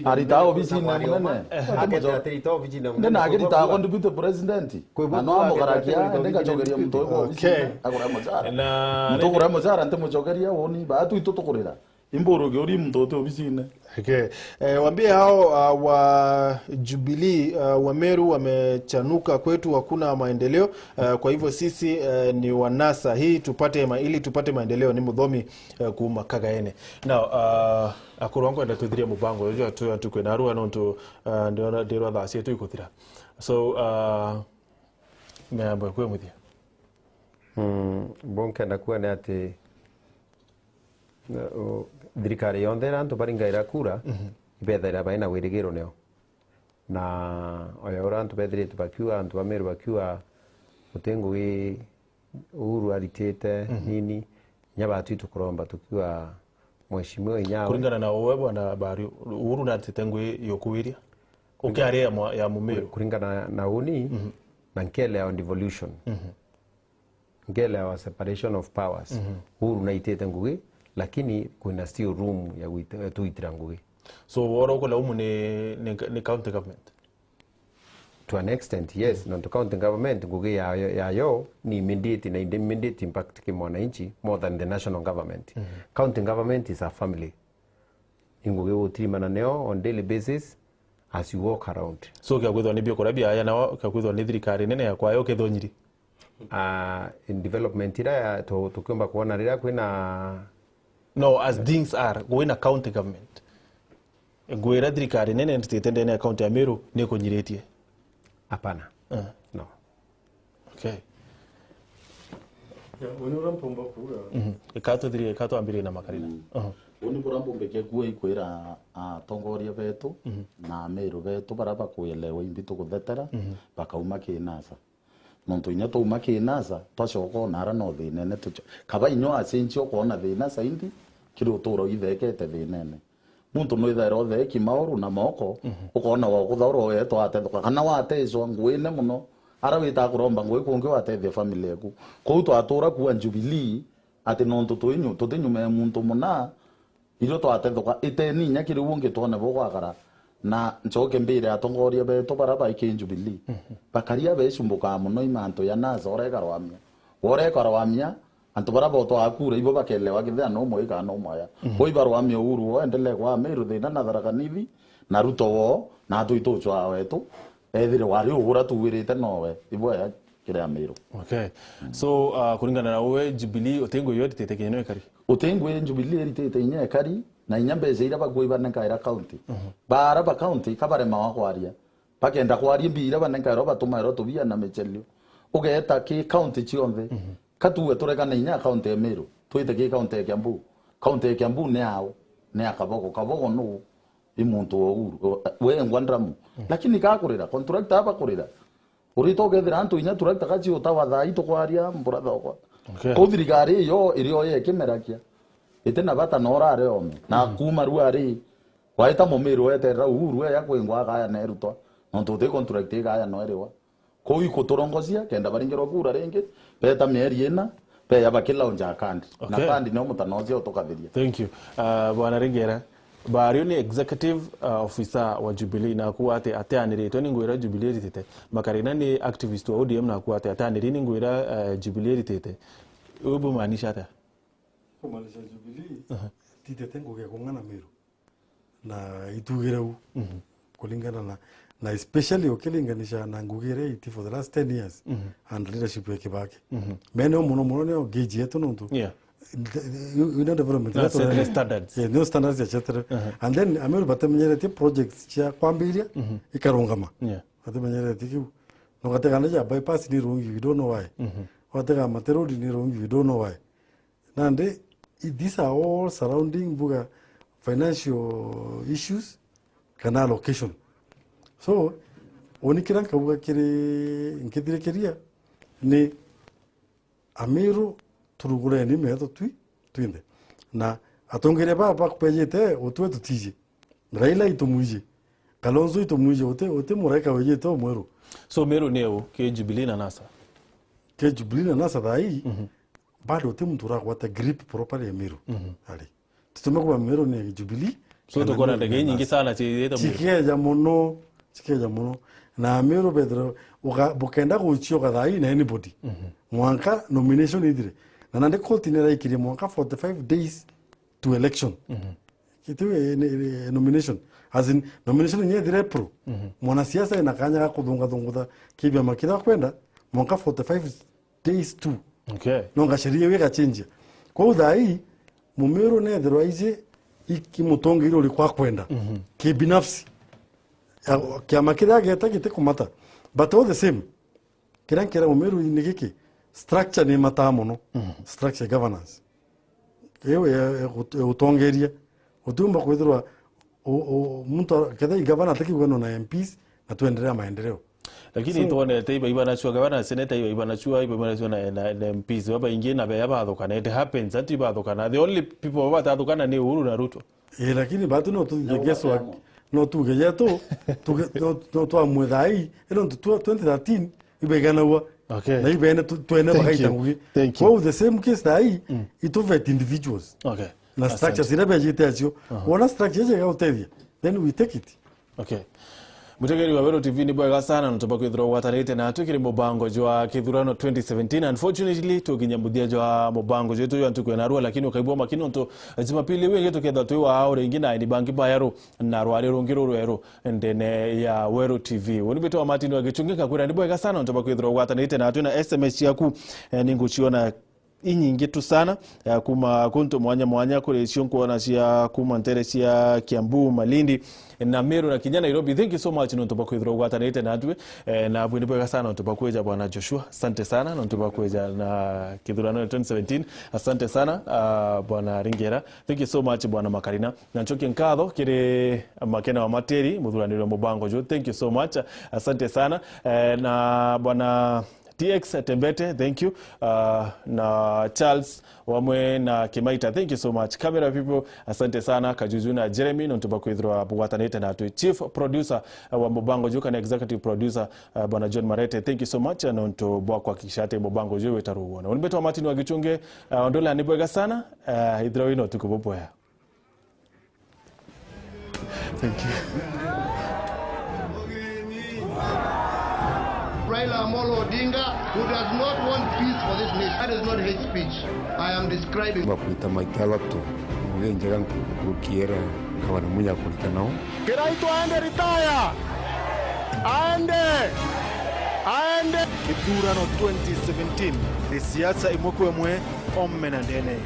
ari ta bizine munene aketa trito bizine munene ndena agita ko ndibite president ano amugarakia ndenga chogeria mtu ego bizine agora mozara na mtu gora mozara nte muchogeria woni ba tu itutukurira imboro gyori mtoto bizine. Okay. Waambie hao wa Jubilee wa Meru wamechanuka kwetu hakuna maendeleo. Kwa hivyo sisi ni wanasa hii ili tupate maendeleo ni mudhomi kumakagaene. Now akuru wangu enda tudhiria mubango unajua tu kwena arua nonto ndio ndirwa thasi tu ikuthira. So meamba kwa muthia. Bonke ndakuwa ni ati thirikari yonthe rantu baringaira kura ibethaira baina wirigiro neo na oya urantu bethirite bakiwa antu bameru bakiwa utengu wi Uhuru aritete nini nyabatu tukuromba tukiwa mheshimiwa Nyawe kulingana na wewe bwana Bari Uhuru na titengu yokuwiria ukiare ya mumeru kulingana na uni na nkele ya devolution nkele ya separation of powers Uhuru na itete ngugi lakini kuna still room ya tuitira ngugi. So woro ko laumu ni county government to an extent yes not county government ngugi ya yo ni immediate na immediate impact kwa mwananchi more than the national government. County government is a family ngugi utirimana neo on daily basis as you walk around. So kya kwithwa ni bio korabia aya na kya kwithwa ni thirikari nene ya kwayo kethonyiri in development ira tukiomba kuona rira kwina no as things are going a county government gwera thirikari nene ntitende na county ya Meru ni kunyiretie hapana no. Okay ya wonora mpomba kura ikato ambire na Makarina oni burambo mbeke kuwe ikwira atongoria betu na Meru betu baraba kuelewa imbito kuthetera bakauma kinasa nonto inya to uma kinasa twacoko nara no thinene tucho kaba inyo asencio kona thina saindi kiro toro ithekete thinene muntu no ithero theki mauru na moko ukona wa kuthoro yeto atethoka kana watezwa ngwine muno ara wita kuromba ngwe kungi watethia family yaku ko twatura kuwa Jubilee ati nonto twinyu tutinyu muntu muna iro twatethoka iteni nya kiri wonge tone bogwakara na njoke mbire atongoria beto baraba iki Jubilee bakaria becumbuka muno imanto ya nazo orekarwamia antu baraba to akura ibo bakelewa githia no moika no moya koi barwamia Uhuru endele kwa Meru thina na Tharaka-Nithi na Ruto wo na tu itochwa wetu ethire wari uhura tuwirite nowe ibo ya kire Meru. Okay so kulingana na wewe Jubilee otengo yote tetekenyo kari otengo Jubilee eritete nya kari na inyambe zeira bagwe banenkaira county bara ba county kabare mawakwaria bakenda kwaria mbira banenkaira batumaro tubia na mechelio ugeta ki county chionthe katuwe tureka na inya county ya Meru twite ki county ya Kiambu ne ao ne akabogo no imuntu wa Uhuru we ngwandramu lakini kakurira contractor abakurira urito gethira antu inya turakta kachi utawa ito kwaria mburatha kwa ko thirikari yo irio ye kimerakia itena bata norare ome na kuma ruari waita Mumiru weterera Uhuru ya kwingwa kaya nerutwa nontu te contract kaya no eriwa ko ikuturongocia kenda baringirwa kura ringi beta mieri ina pe yaba kila unja kandi na kandi no mutanocia utukathiria. Thank you. Bwana Ringera Bario ni executive officer wa Jubilee na kuwa ate aniretwe ni ngwira Jubilee ritete makarina ni activist wa ODM na kuwa ate anirini ngwira Jubilee ritete ubu maanisha ata kumaanisha Jubilee titete ngoge kongana Meru na itugireu kulingana na especially ukilinganisha na ngugire iti for the last 10 years and leadership ya Kibaki meno muno ne gauge yetu nontu you know development standards no standards etc and then Ameru batamenyerete projects cha kwambiria ikarongama batamenyerete kiu no gategana ja bypass ni wrong you don't know why watega material ni wrong you don't know why nande these are all surrounding buga financial issues kana location so onikiran kabuga kire nkidire keria ni Ameru turugure ni meto twinde na atongere baba kupejete otwe tutije Raila itomuje Kalonzo itomuje ote mureka wejeto Mweru so Meru neo ke Jubilee na NASA dai bado te mtura kwata grip proper ya Meru ali tutume kwa Meru ni Jubilee so to kona ndege nyingi sana chiyeta chikeja mono na Meru bedro bukenda kuchioka dai na anybody mwanka nomination idire na nande continue ikiri mwanka 45 days to election kitu nomination as in nomination nye dire pro mwana siasa inakanya kudunga kibya makida kwenda mwanka 45 days to nonga sheria weka change kwa udai Mumeru ne otherwise ikimutonga ile ulikuwa kwenda kibinafsi kia makida geta kite kumata but all the same kira Mumeru ni kiki structure ni matamo no structure governance ewe utongeria utumba kwithirwa mtu kada igavana ataki kwano na MPs na tuendelea maendeleo lakini tuone taiba ibana chua gavana seneta ibana chua na MPs baba ingine na baya bathukana it happens ati bathukana the only people bathukana ni Uhuru na Ruto lakini batu no tugegeswa no tugejeto tu amwedai eno 2013 ibegana wa na ibene tuene bakaita ngugi kwa the same case dai it over individuals na structure zinabe jiteacho wana structure je gautevia then we take it Mutegeri wa Wero TV ni bwega sana ntoba kwithirwa gwatanite na tukiri mubango jwa kithurano 2017 unfortunately tukinyambudia jwa mubango jetu yo antukwe na ruwa lakini ukaibwa makino nto Jumapili wenge tuketha twi wa aure ingina ni bangi bayaro na rwari rungiro rwero ndene ya Wero TV woni beto wa Martin wagechungika kwira ni bwega sana ntoba kwithirwa gwatanite na tuna SMS yaku ninguchiona inyingi tu sana kuma kunto mwanya kule sionkuona cia kuma ntere cia Kiambu Malindi na Meru na Kinya Nairobi. Thank you so much nontoba kwithirwa gwatanite na atwe na bwini bwega sana nontoba kweja bwana Joshua, asante sana nontoba kweja na kithurano 2017 asante sana bwana Ringera. Thank you so much bwana Makarina na nchoki nkatho kire makena wa materi muthuraniro mubango jo. Thank you so much asante sana na bwana TX Tembete, thank you. Na Charles Wamwe na Kimaita, thank you so much. Camera people, asante sana. Kajuju na Jeremy, nontuba kwithirwa bugwatanite na atu. Chief producer wa Mubango Juka na executive producer bwana John Marete, thank you so much. Nontuba kwa kishate Mubango Juka wetaruona. Unibeto wa Martin Wagichunge, ondola anibwega sana. Hidro ino tukubopoya. Thank you. Raila Amolo Odinga, who does not want peace for this nation. That is not hate speech. I am describing. Makuita maikalato, mwenye jangu kukiera kawana munya kulita nao. Kiraito aende retire. Aende. Kithurano 2017. Siasa imwekwe mwe omena ndene.